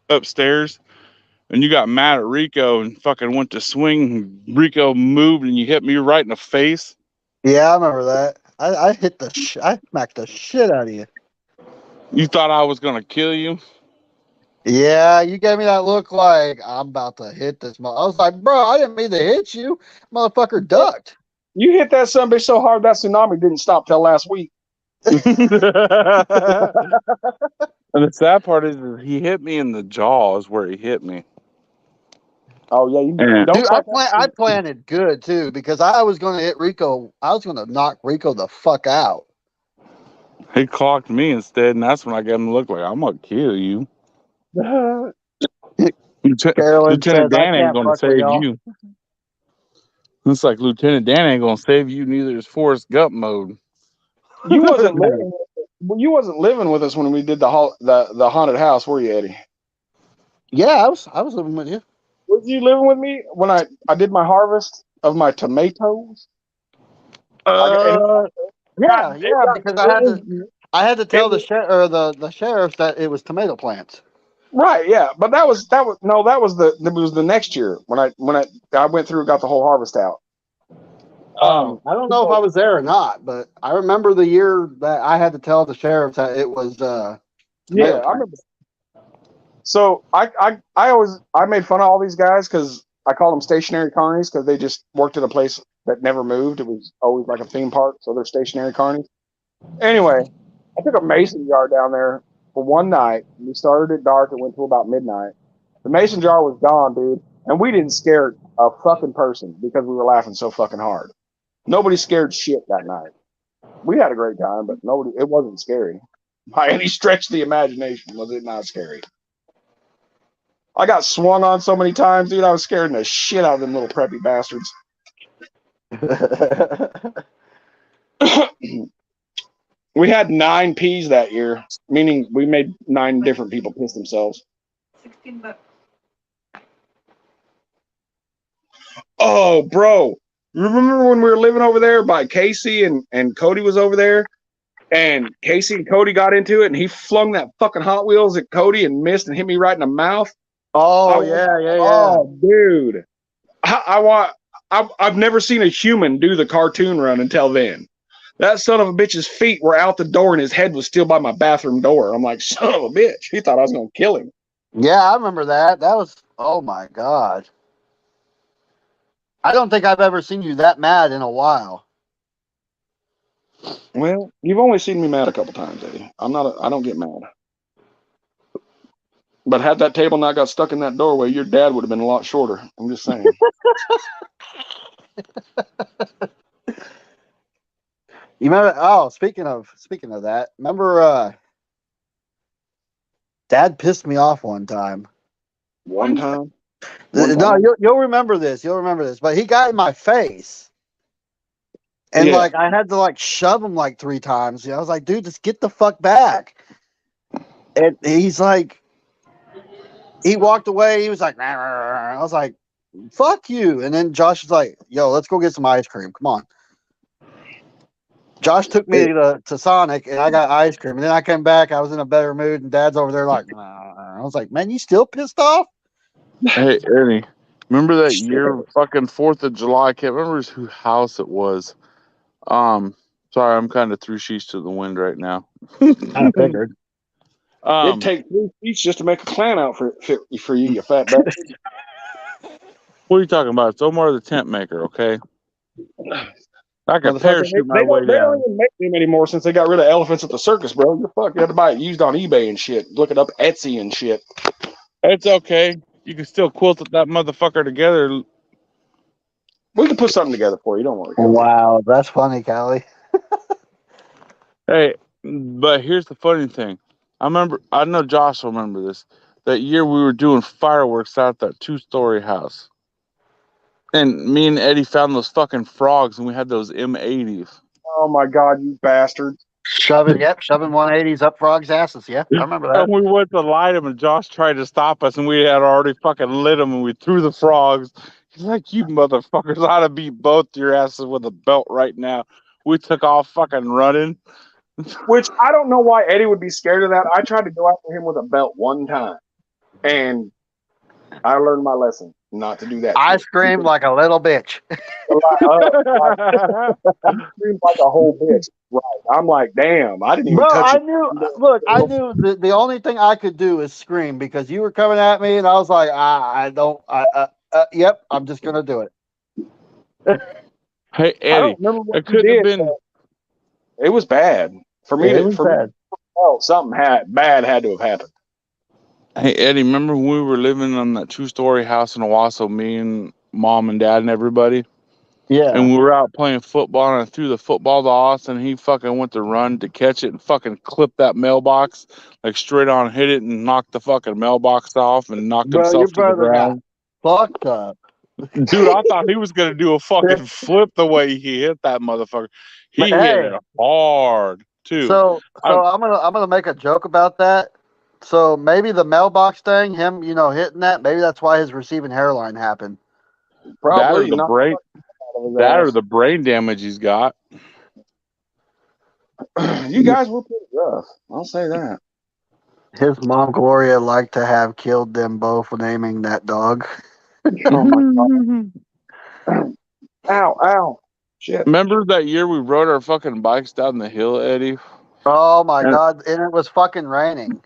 upstairs? And you got mad at Rico and fucking went to swing. Rico moved and you hit me right in the face.
Yeah, I remember that. I smacked the shit out of you.
You thought I was gonna kill you?
Yeah, you gave me that look like I'm about to hit this. I was like, bro, I didn't mean to hit you. Motherfucker ducked.
You hit that sumbitch so hard that tsunami didn't stop till last week.
And the sad part is he hit me in the jaw is where he hit me.
Oh yeah, you
And
don't
Dude,
start
I planted good too because I was going to hit Rico. I was going to knock Rico the fuck out.
he clocked me instead, and that's when I got him to look like I'm gonna kill you.
Carolyn
Lieutenant
says, I
Dan ain't
can't
gonna
fuck with
save
y'all.
you. It's like Lieutenant Dan ain't gonna save you, neither is Forrest Gump mode.
You wasn't living. You wasn't living with us when we did the haunted house, were you, Eddie?
Yeah, I was living with you.
Was you living with me when I did my harvest of my tomatoes?
Yeah, because I had to tell the sheriff that it was tomato plants.
Right, yeah, but that was the next year when I went through and got the whole harvest out.
I don't know if I was there or not, but I remember the year that I had to tell the sheriff that it was
yeah, I remember. So I made fun of all these guys because I called them stationary carnies because they just worked at a place that never moved. It was always like a theme park, so they're stationary carnies. Anyway, I took a mason jar down there for one night. We started at dark. It went till about midnight. The mason jar was gone, dude, and we didn't scare a fucking person because we were laughing so fucking hard. Nobody scared shit that night. We had a great time, but it wasn't scary. By any stretch of the imagination, was it not scary? I got swung on so many times, dude. I was scaring the shit out of them little preppy bastards. We had 9 P's that year, meaning we made 9 different people piss themselves.
$16.
Oh, bro. Remember when we were living over there by Casey and Cody was over there? And Casey and Cody got into it and he flung that fucking Hot Wheels at Cody and missed and hit me right in the mouth.
Oh, yeah.
Oh, dude. I've never seen a human do the cartoon run until then. That son of a bitch's feet were out the door and his head was still by my bathroom door. I'm like, son of a bitch. He thought I was going to kill him.
Yeah, I remember that. That was, oh my God. I don't think I've ever seen you that mad in a while.
Well, you've only seen me mad a couple times, Eddie. I don't get mad. But had that table not got stuck in that doorway, your dad would have been a lot shorter. I'm just saying.
You remember? Oh, speaking of that, remember? Dad pissed me off one time.
One time?
No, you'll remember this. You'll remember this. But he got in my face, and
Yeah.
like I had to like shove him like 3 times. I was like, dude, just get the fuck back. And he's like, he walked away. He was like, I was like, fuck you. And then Josh is like, yo, let's go get some ice cream. Come on. Josh took me to Sonic and I got ice cream. And then I came back. I was in a better mood. And Dad's over there like, nah. I was like, man, you still pissed off?
Hey, Eddie, remember that year, fucking 4th of July? I can't remember whose house it was. Sorry, I'm kind of 3 sheets to the wind right now.
I figured.
It'd take 3 feet just to make a clown outfit for you, you fat bastard.
What are you talking about? It's Omar the tent maker, okay? I can
Motherfucker,
parachute my way
they don't
down.
even make them anymore since they got rid of elephants at the circus, bro. You're fucked. You had to buy it used on eBay and shit. Look it up Etsy and shit.
It's okay. You can still quilt that motherfucker together.
We can put something together for you. Don't worry.
Wow, that's funny, Callie.
Hey, but here's the funny thing. I know Josh will remember this. That year we were doing fireworks out at that 2-story house. And me and Eddie found those fucking frogs and we had those M80s.
Oh my God, you bastard.
Shoving 180s up frogs' asses. Yeah, I remember that.
And we went to light them and Josh tried to stop us and we had already fucking lit them and we threw the frogs. He's like, you motherfuckers ought to beat both your asses with a belt right now. We took off fucking running.
Which I don't know why Eddie would be scared of that. I tried to go after him with a belt one time. And I learned my lesson not to do that.
I screamed like a little bitch.
I screamed like a whole bitch. Right. I'm like, damn, I didn't even
Bro,
touch
I
it.
knew. Look, I knew the only thing I could do is scream because you were coming at me, and I was like, yep, I'm just gonna do it.
Hey,
I
Eddie,
don't remember what
it
you
could have
did.
been.
It was bad for me.
It was bad.
Something bad had to have happened.
Hey, Eddie, remember when we were living on that 2-story house in Owasso, me and Mom and Dad and everybody?
Yeah.
And we were out playing football, and I threw the football to Austin. He fucking went to run to catch it and fucking clipped that mailbox, like straight on, hit it, and knocked the fucking mailbox off and knocked
Bro, your
himself to the
brother got
ground.
fucked up.
Dude, I thought he was going to do a fucking flip the way he hit that motherfucker. He
But,
hit
hey,
it hard, too.
So I'm gonna make a joke about that. So maybe the mailbox thing, him, hitting that, maybe that's why his receiving hairline happened.
Probably
that
not.
or the brain damage he's got.
You guys were pretty rough. I'll say that.
His mom Gloria liked to have killed them both when naming that dog.
Oh my God. Ow. Shit.
Remember that year we rode our fucking bikes down the hill, Eddie?
Oh my God! And it was fucking raining.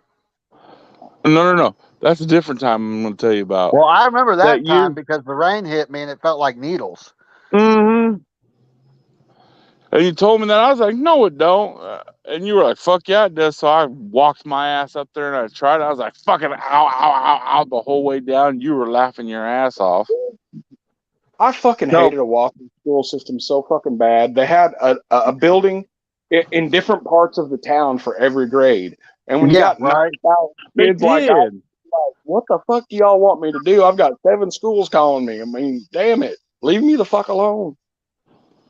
No. That's a different time I'm going to tell you about.
Well, I remember that
year.
time because the rain hit me and it felt like needles.
Mm-hmm. And you told me that. I was like, no, it don't. And you were like, fuck yeah, it does. So I walked my ass up there and I tried. I was like, fucking ow, the whole way down. You were laughing your ass off.
I fucking hated a walking school system so fucking bad. They had a building in different parts of the town for every grade. And when you got 9,000 kids like I, what the fuck do y'all want me to do? I've got 7 schools calling me. I mean, damn it. Leave me the fuck alone.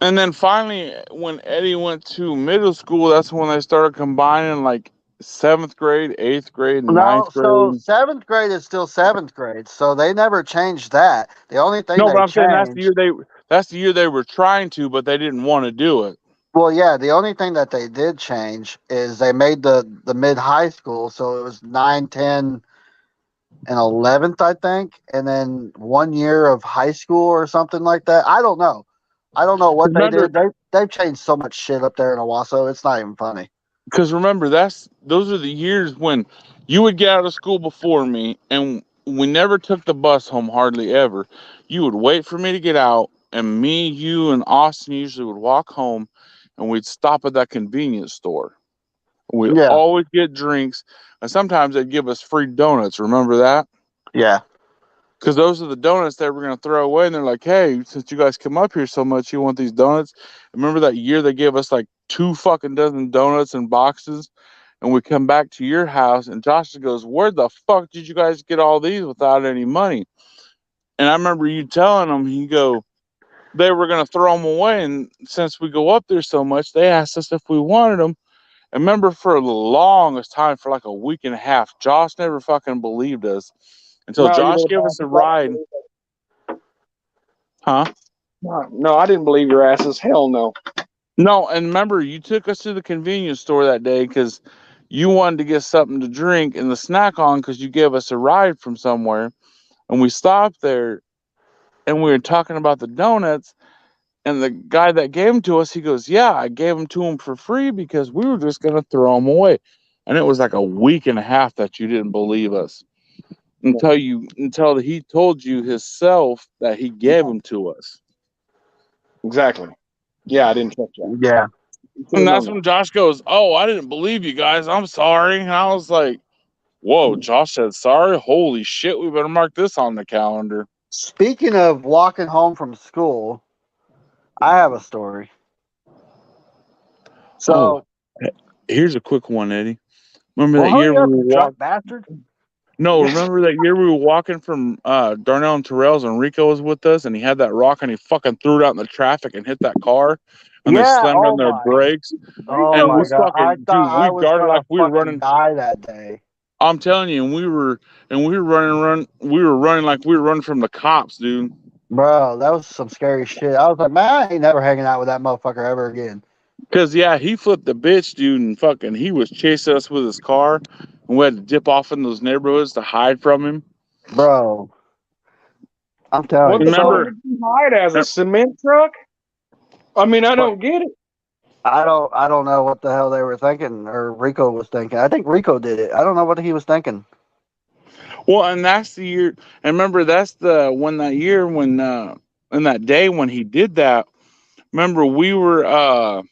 And then finally, when Eddie went to middle school, that's when they started combining like 7th grade, 8th grade, and 9th grade.
So 7th grade is still 7th grade. So they never changed that. The only thing
but I'm saying that's the year they were trying to, but they didn't want to do it.
Well, yeah, the only thing that they did change is they made the mid-high school, so it was 9, 10, and 11th, I think, and then 1 year of high school or something like that. I don't know what they did. They've changed so much shit up there in Owasso, it's not even funny.
Because remember, those are the years when you would get out of school before me, and we never took the bus home hardly ever. You would wait for me to get out, and me, you, and Austin usually would walk home, and we'd stop at that convenience store. We'd always get drinks, and sometimes they'd give us free donuts. Remember that?
Yeah.
Because those are the donuts they were going to throw away, and they're like, hey, since you guys come up here so much, you want these donuts? Remember that year they gave us like 2 fucking dozen donuts in boxes, and we come back to your house, and Josh goes, where the fuck did you guys get all these without any money? And I remember you telling him, they were going to throw them away, and since we go up there so much, they asked us if we wanted them. And remember, for the longest time, for like a week and a half, Josh never fucking believed us until Josh gave us a ride. Huh?
No, I didn't believe your asses. Hell no.
No, and remember, you took us to the convenience store that day because you wanted to get something to drink and the snack on because you gave us a ride from somewhere. And we stopped there and we were talking about the donuts. And the guy that gave them to us, he goes, yeah, I gave them to him for free because we were just going to throw them away. And it was like a week and a half that you didn't believe us until he told you himself that he gave them to us.
Exactly. Yeah, I didn't catch that.
Yeah.
And that's when Josh goes, oh, I didn't believe you guys. I'm sorry. And I was like, whoa, Josh said sorry? Holy shit, we better mark this on the calendar.
Speaking of walking home from school, I have a story. So,
Here's a quick one, Eddie. Remember
well,
that year
hurry up,
we
you
were
drunk bastard.
No, remember that year we were walking from Darnell and Terrell's and Rico was with us and he had that rock and he fucking threw it out in the traffic and hit that car and they
Yeah,
slammed
oh
on their
my.
brakes.
Oh
And
my
we
god! I
fucking,
thought
dude,
I
we
was
darted
gonna
like we were
fucking
running.
die that day.
I'm telling you, and we were running like we were running from the cops, dude.
Bro, that was some scary shit. I was like, man, I ain't never hanging out with that motherfucker ever again.
Cause yeah, he flipped the bitch, dude, and fucking he was chasing us with his car, and we had to dip off in those neighborhoods to hide from him.
Bro, I'm telling
What
you.
the
Remember-
fuck did you hide as a cement truck? I mean, I don't get it.
I don't know what the hell they were thinking, or Rico was thinking. I think Rico did it. I don't know what he was thinking.
Well, and that's the year. And remember, that's the that year when in that day when he did that. Remember, we were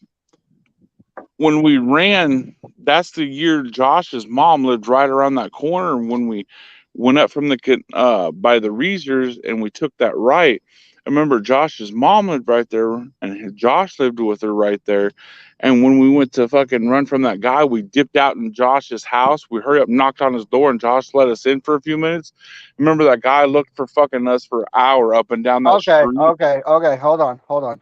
when we ran. That's the year Josh's mom lived right around that corner. When we went up from the by the Reesers and we took that right. I remember Josh's mom lived right there, and Josh lived with her right there. And when we went to fucking run from that guy, we dipped out in Josh's house. We hurried up, knocked on his door, and Josh let us in for a few minutes. Remember that guy looked for fucking us for an hour up and down that street?
Okay. Hold on.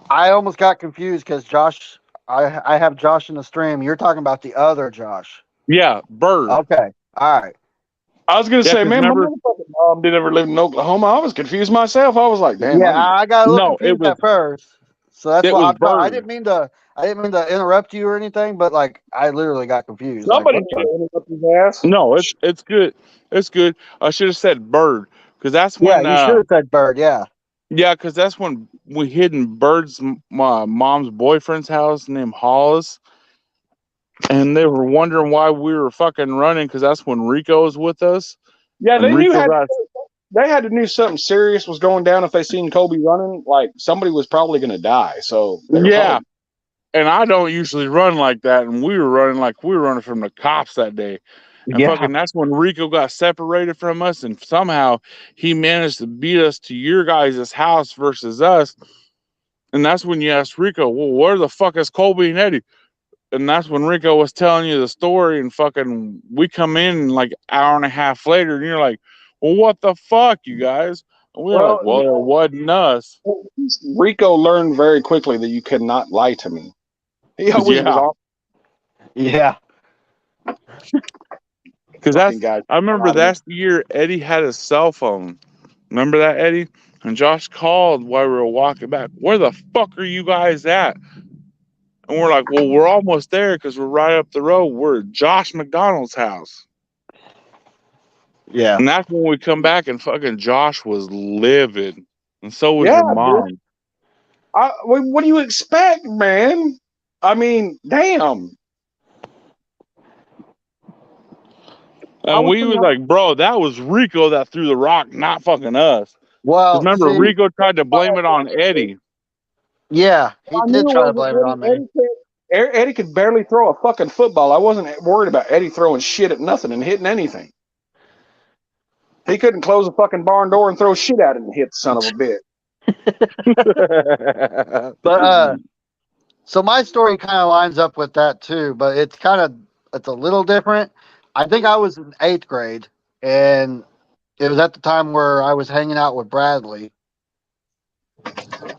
I almost got confused because Josh, I have Josh in the stream. You're talking about the other Josh.
Yeah, Bird.
Okay. All right.
I was gonna
Yeah,
say,
'cause
man,
remember-
my motherfucking mom didn't ever live in Oklahoma. I was confused myself. I was like, damn.
Yeah, I got a little
No, it
confused
was-
at first. So that's
it
why
was
I
Bird.
didn't mean to interrupt you or anything, but like I literally got confused.
Somebody
like,
need
what
to interrupt his ass.
No, it's good. It's good. I should have said Bird because that's
the-
when.
yeah, you should have said Bird. Yeah.
Yeah, because that's when we hid in Bird's mom's boyfriend's house named Hollis. And they were wondering why we were fucking running because that's when Rico was with us.
Yeah,
And
they knew
Rico
they had to knew something serious was going down if they seen Kobe running. Like somebody was probably gonna die. So they were
Yeah.
probably-
And I don't usually run like that. And we were running like we were running from the cops that day. And fucking that's when Rico got separated from us. And somehow he managed to beat us to your guys' house versus us. And that's when you asked Rico, well, where the fuck is Colby and Eddie? And that's when Rico was telling you the story, and fucking we come in like an hour and a half later, and you're like, well, what the fuck, you guys? And we were like, well, it wasn't us.
Rico learned very quickly that you cannot lie to me. He always
Yeah.
was off.
Yeah.
Because that's,
guys.
I remember that's the year Eddie had his cell phone. Remember that, Eddie? And Josh called while we were walking back. Where the fuck are you guys at? And we're like, well, we're almost there because we're right up the road. We're at Josh McDonald's house.
Yeah.
And that's when we come back and fucking Josh was livid. And so was
Yeah,
your mom.
What do you expect, man? I mean, damn.
And we was like, bro, that was Rico that threw the rock, not fucking us.
Well,
Remember,
see,
Rico tried to blame it on Eddie.
yeah, he
I
did
knew
try
it
to blame it on me.
Eddie could barely throw a fucking football. I wasn't worried about Eddie throwing shit at nothing and hitting anything. He couldn't close a fucking barn door and throw shit at it and hit the son of a bitch.
But so my story kind of lines up with that too, but it's a little different. I think I was in 8th grade, and it was at the time where I was hanging out with Bradley.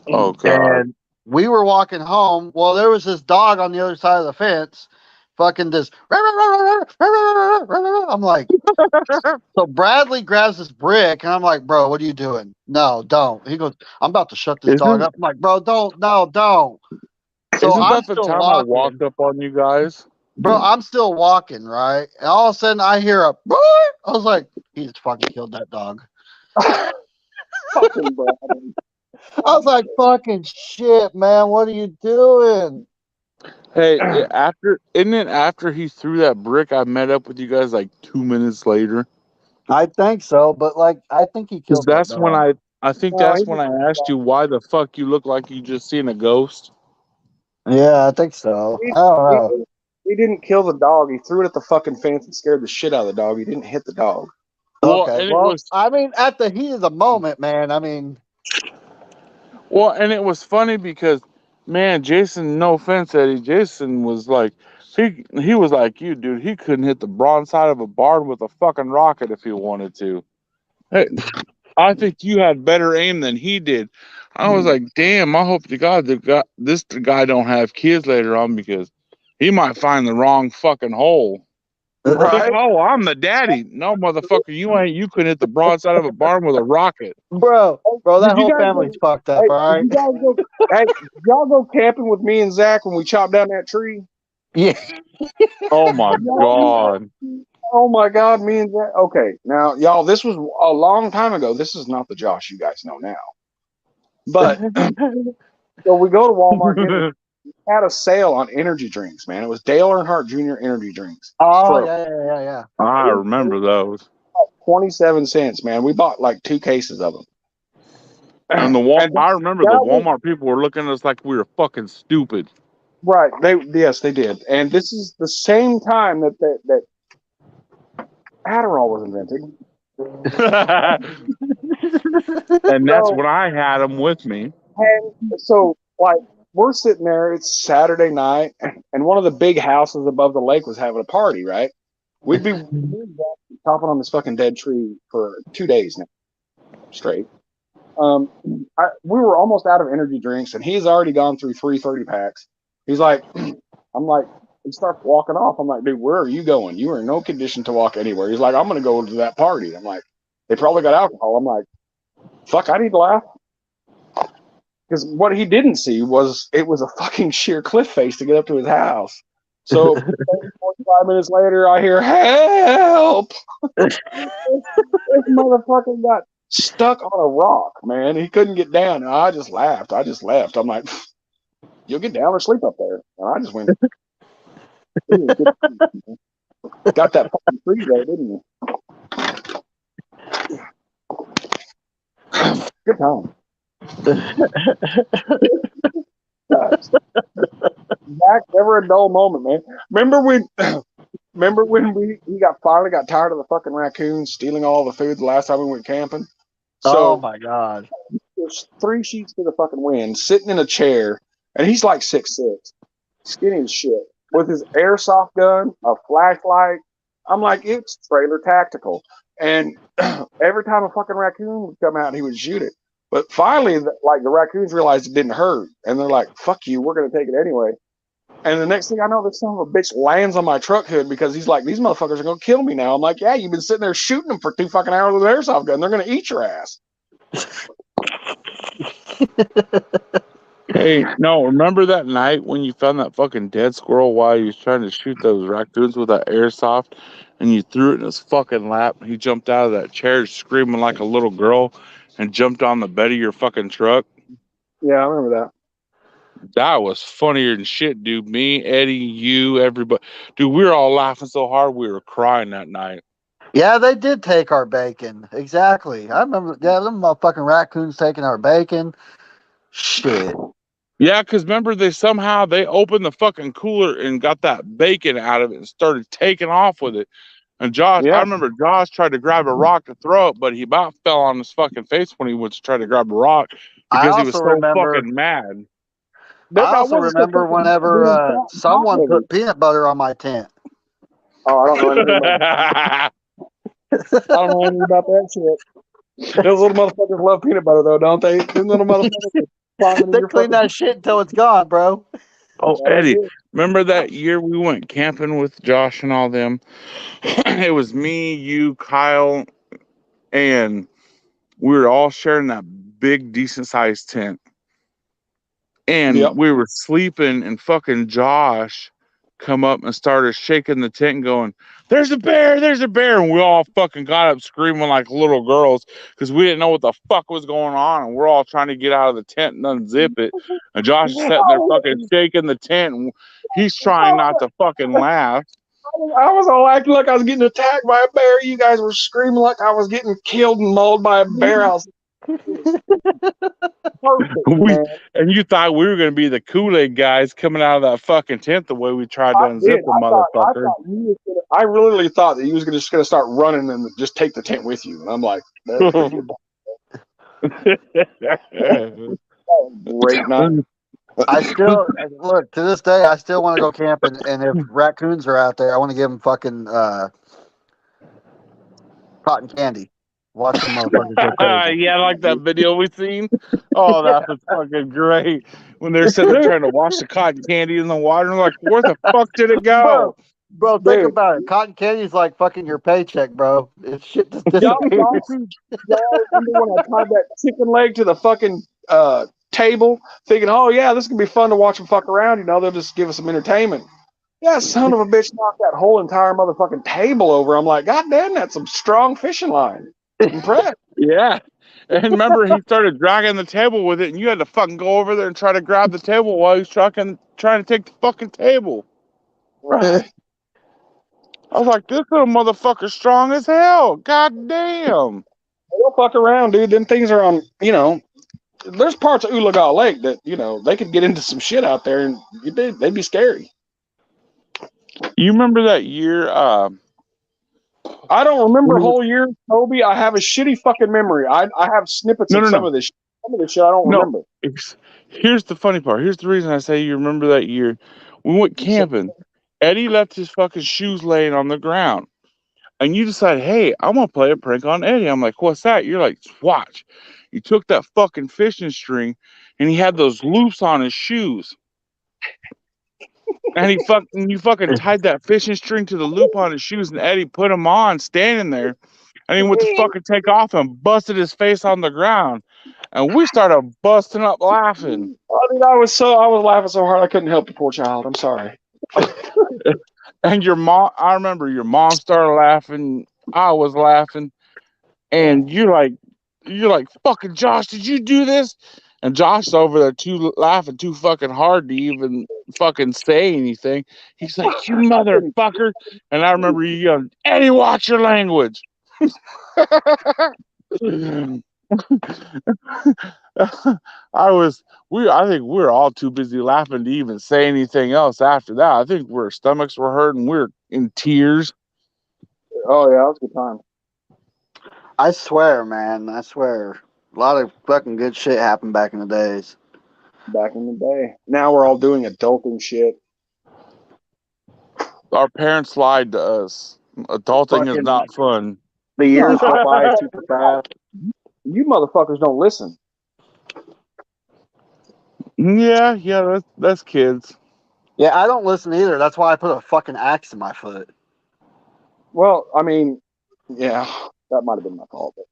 Oh, God.
And we were walking home. Well, there was this dog on the other side of the fence, fucking just. I'm like, so Bradley grabs this brick, and I'm like, bro, what are you doing? No, don't. He goes, I'm about to shut this dog
Isn't
up. I'm like, bro, don't, no, don't. So
isn't
I'm
that the
still
time I
walking.
walked up on you guys?
Bro, I'm still walking, right? And all of a sudden I hear a boy. I was like, he just fucking killed that dog.
Fucking Brad.
I was like, fucking shit, man, what are you doing?
Hey, isn't it after he threw that brick? I met up with you guys like 2 minutes later.
I think so, but like, I think he
Because
killed that
that's when
dog.
I think
No,
that's
he
when I asked you why the fuck you look like you just seen a ghost.
Yeah, I think so. I don't know.
He didn't kill the dog. He threw it at the fucking fence and scared the shit out of the dog. He didn't hit the dog.
Well,
Okay,
and it
well,
was
I mean, at the heat of the moment, man, I mean,
and it was funny because, man, Jason, no offense, Eddie, Jason was like, he was like you, dude. He couldn't hit the broad side of a barn with a fucking rocket if he wanted to. Hey, I think you had better aim than he did. I was like, damn, I hope to God this guy don't have kids later on because he might find the wrong fucking hole.
Right?
Oh, I'm the daddy. No, motherfucker, you ain't. You couldn't hit the broadside of a barn with a rocket.
bro, that
Did you
whole
guys
family's fucked up,
Hey,
all right?
did you guys go, hey, did y'all go camping with me and Zach when we chopped down that tree?
Yeah.
Oh my God.
Oh my God, me and Zach. Okay, now y'all, this was a long time ago. This is not the Josh you guys know now. But so we go to Walmart. Had a sale on energy drinks, man. It was Dale Earnhardt Jr. energy drinks.
Oh,
For
yeah.
I remember those.
27 cents, man. We bought like 2 cases of them.
And I remember the Walmart people were looking at us like we were fucking stupid.
Right. Yes, they did. And this is the same time that Adderall was invented.
And that's when I had them with me.
And so, like, we're sitting there. It's Saturday night, and one of the big houses above the lake was having a party. Right? We'd be chopping on this fucking dead tree for 2 days now, straight. We were almost out of energy drinks, and he's already gone through 3 30-packs. He's like, I'm like, he starts walking off. I'm like, dude, where are you going? You are in no condition to walk anywhere. He's like, I'm going to go to that party. I'm like, they probably got alcohol. I'm like, fuck, I need to laugh. Because what he didn't see was it was a fucking sheer cliff face to get up to his house. So 45 minutes later, I hear, help! This motherfucker got stuck on a rock, man. He couldn't get down. And I just laughed. I just left. I'm like, you'll get down or sleep up there. And I just went, got that fucking tree there, didn't you? Good time. Zach, never a dull moment, man. Remember when he finally got tired of the fucking raccoons stealing all the food the last time we went camping?
Oh
So
my God.
there's 3 sheets to the fucking wind, sitting in a chair, and he's like 6'6", skinny as shit, with his airsoft gun, a flashlight. I'm like, it's trailer tactical. And every time a fucking raccoon would come out, he would shoot it. But finally, the raccoons realized it didn't hurt, and they're like, "Fuck you, we're gonna take it anyway." And the next thing I know, this son of a bitch lands on my truck hood because he's like, "These motherfuckers are gonna kill me now." I'm like, "Yeah, you've been sitting there shooting them for 2 fucking hours with an airsoft gun. They're gonna eat your ass."
Hey, no, remember that night when you found that fucking dead squirrel while he was trying to shoot those raccoons with that airsoft, and you threw it in his fucking lap? He jumped out of that chair screaming like a little girl and jumped on the bed of your fucking truck.
Yeah, I remember that.
That was funnier than shit, dude. Me, Eddie, you, everybody. Dude, we were all laughing so hard we were crying that night.
Yeah, they did take our bacon. Exactly. I remember, them motherfucking raccoons taking our bacon. Shit.
Yeah, because remember, they opened the fucking cooler and got that bacon out of it and started taking off with it. And Josh,
Yeah.
I remember Josh tried to grab a rock to throw it, but he about fell on his fucking face when he went to try to grab a rock because he was so fucking mad.
I also remember whenever someone put peanut butter on my tent.
Oh, I don't know anything about I don't know anything about that shit. Those little motherfuckers love peanut butter, though, don't they? Them little motherfuckers.
They clean that shit until it's gone, bro.
Oh, Eddie, Remember that year we went camping with Josh and all them? It was me, you, Kyle, and we were all sharing that big, decent sized tent. And
Yep.
we were sleeping, and fucking Josh come up and started shaking the tent and going, "There's a bear, there's a bear." And we all fucking got up screaming like little girls because we didn't know what the fuck was going on. And we're all trying to get out of the tent and unzip it. And Josh is sitting there fucking shaking the tent. And he's trying not to fucking laugh.
I was all acting like I was getting attacked by a bear. You guys were screaming like I was getting killed and mauled by a bear. I was perfect, man.
And you thought we were going to be the Kool-Aid guys coming out of that fucking tent the way we tried to unzip the motherfucker.
I really thought that he was just going to start running and just take the tent with you. And I'm like, great night.
I still look to this day. I still want to go camping, and if raccoons are out there, I want to give them fucking cotton candy. Watch them motherfuckers go crazy.
Yeah, like that video we seen. Oh, that was fucking great. When they're sitting there trying to wash the cotton candy in the water, I'm like, where the fuck did it go?
Bro, think about it. Cotton candy's like fucking your paycheck, bro. It's shit just
Y'all
disappears.
remember when I tied that chicken leg to the fucking table, thinking, oh yeah, this is gonna be fun to watch them fuck around. You know, they'll just give us some entertainment. Yeah, son of a bitch knocked that whole entire motherfucking table over. I'm like, god damn, that's some strong fishing line. Impressed.
Yeah. And remember, he started dragging the table with it, and you had to fucking go over there and try to grab the table while he's trying to take the fucking table.
Right.
I was like, this little motherfucker's strong as hell. God damn.
Don't fuck around, dude. Them things are on, you know, there's parts of Ulaga Lake that, you know, they could get into some shit out there and they'd be scary.
You remember that year?
I don't remember a whole year, Toby. I have a shitty fucking memory. I have snippets of some of this shit. Some of this shit I don't remember.
Here's the funny part. Here's the reason I say you remember that year. We went camping. Eddie left his fucking shoes laying on the ground. And you decided, hey, I'm going to play a prank on Eddie. I'm like, what's that? You're like, watch. You took that fucking fishing string and he had those loops on his shoes. And you fucking tied that fishing string to the loop on his shoes, and Eddie put him on standing there. And he went to fucking take off and busted his face on the ground. And we started busting up laughing.
I mean, I was laughing so hard I couldn't help the poor child. I'm sorry.
And your mom, I remember your mom started laughing. I was laughing. And you're like, fucking Josh, did you do this? And Josh's over there laughing too fucking hard to even fucking say anything. He's like, you motherfucker. And I remember you yelling, Eddie, watch your language. I think we were all too busy laughing to even say anything else after that. I think our stomachs were hurting. We were in tears.
Oh yeah, that was a good time.
I swear, man. I swear. A lot of fucking good shit happened back in the days.
Back in the day. Now we're all doing adulting shit.
Our parents lied to us. Adulting is not fun.
The years go by super fast.
You motherfuckers don't listen.
Yeah, that's kids.
Yeah, I don't listen either. That's why I put a fucking axe in my foot.
Well, I mean, yeah, that might have been my fault. But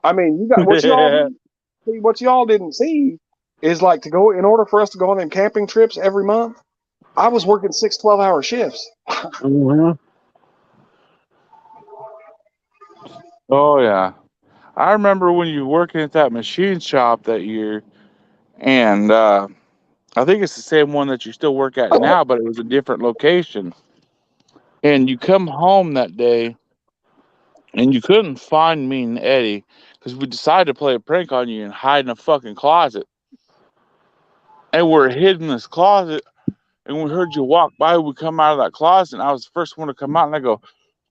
I mean, you got what y'all didn't see is like in order for us to go on them camping trips every month, I was working 6 12-hour shifts.
Mm-hmm.
Oh yeah. I remember when you were working at that machine shop that year, and I think it's the same one that you still work at now, but it was a different location. And you come home that day, and you couldn't find me and Eddie because we decided to play a prank on you and hide in a fucking closet. And we're hidden in this closet, and we heard you walk by. We come out of that closet, and I was the first one to come out, and I go,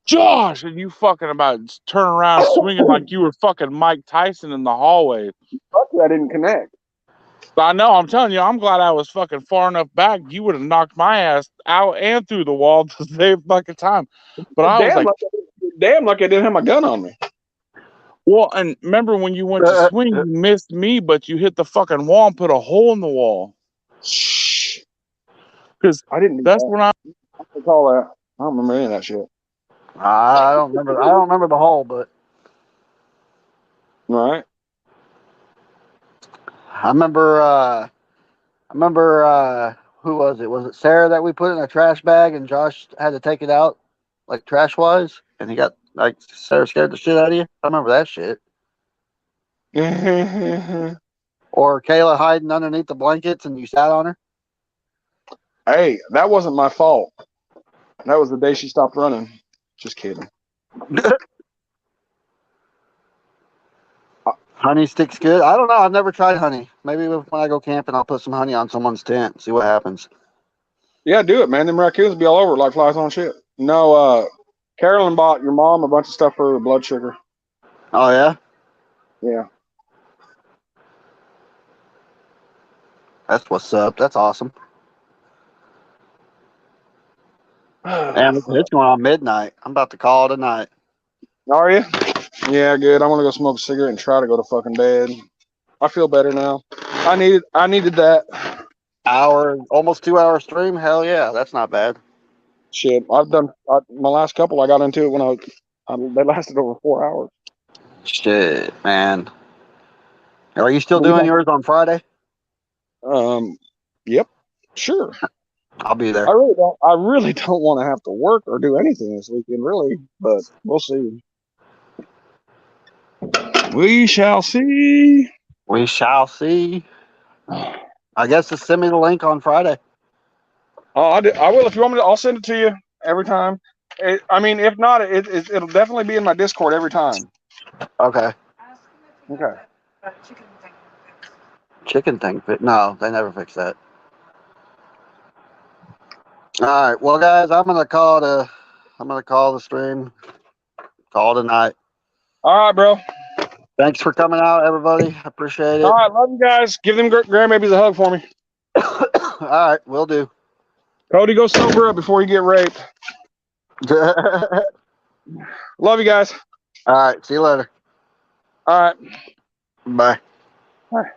Josh, and you fucking about turn around swinging like you were fucking Mike Tyson in the hallway.
Luckily, I didn't connect.
I know, I'm telling you, I'm glad I was fucking far enough back. You would have knocked my ass out and through the wall to save fucking time. But I was like,
damn lucky I didn't have my gun on me.
Well, and remember when you went to swing, you missed me, but you hit the fucking wall and put a hole in the wall.
Shh.
Because
I didn't.
that's when I
Recall that. I don't remember any of that shit.
I don't remember. I don't remember the whole, but
All right.
I remember. Who was it? Was it Sarah that we put in a trash bag and Josh had to take it out, like trash wise, and he got like Sarah scared the shit out of you. I remember that shit. Or Kayla hiding underneath the blankets and you sat on her.
Hey, that wasn't my fault. That was the day she stopped running. Just kidding.
Honey sticks good. I don't know. I've never tried honey. Maybe when I go camping, I'll put some honey on someone's tent. See what happens.
Yeah, do it, man. Them raccoons be all over like flies on shit. No, Carolyn bought your mom a bunch of stuff for her blood sugar.
Oh yeah,
Yeah.
that's what's up. That's awesome. And it's going on midnight. I'm about to call it a night.
Are you? Yeah, good. I'm gonna go smoke a cigarette and try to go to fucking bed. I feel better now. I needed that.
Almost 2 hour stream. Hell yeah, that's not bad.
Shit, my last couple. I got into it when they lasted over 4 hours.
Shit, man. Are you still
We
doing
don't-
yours on Friday?
Yep, sure.
I'll be there.
I really don't want to have to work or do anything this weekend, really. But we'll see. We shall see.
We shall see. I guess just send me the link on Friday.
Oh, I will if you want me to. I'll send it to you every time. If not, it'll definitely be in my Discord every time.
Okay.
Okay.
Chicken thing. No, they never fix that. All right. Well, guys, I'm gonna call the stream. Call it a night.
All right, bro.
Thanks for coming out, everybody. I appreciate it.
All right, love you guys. Give them grandbabies a hug for me.
All right, will do.
Cody, go sober up before you get raped.
All
Love you guys.
right. See you later.
All right.
Bye.
All right.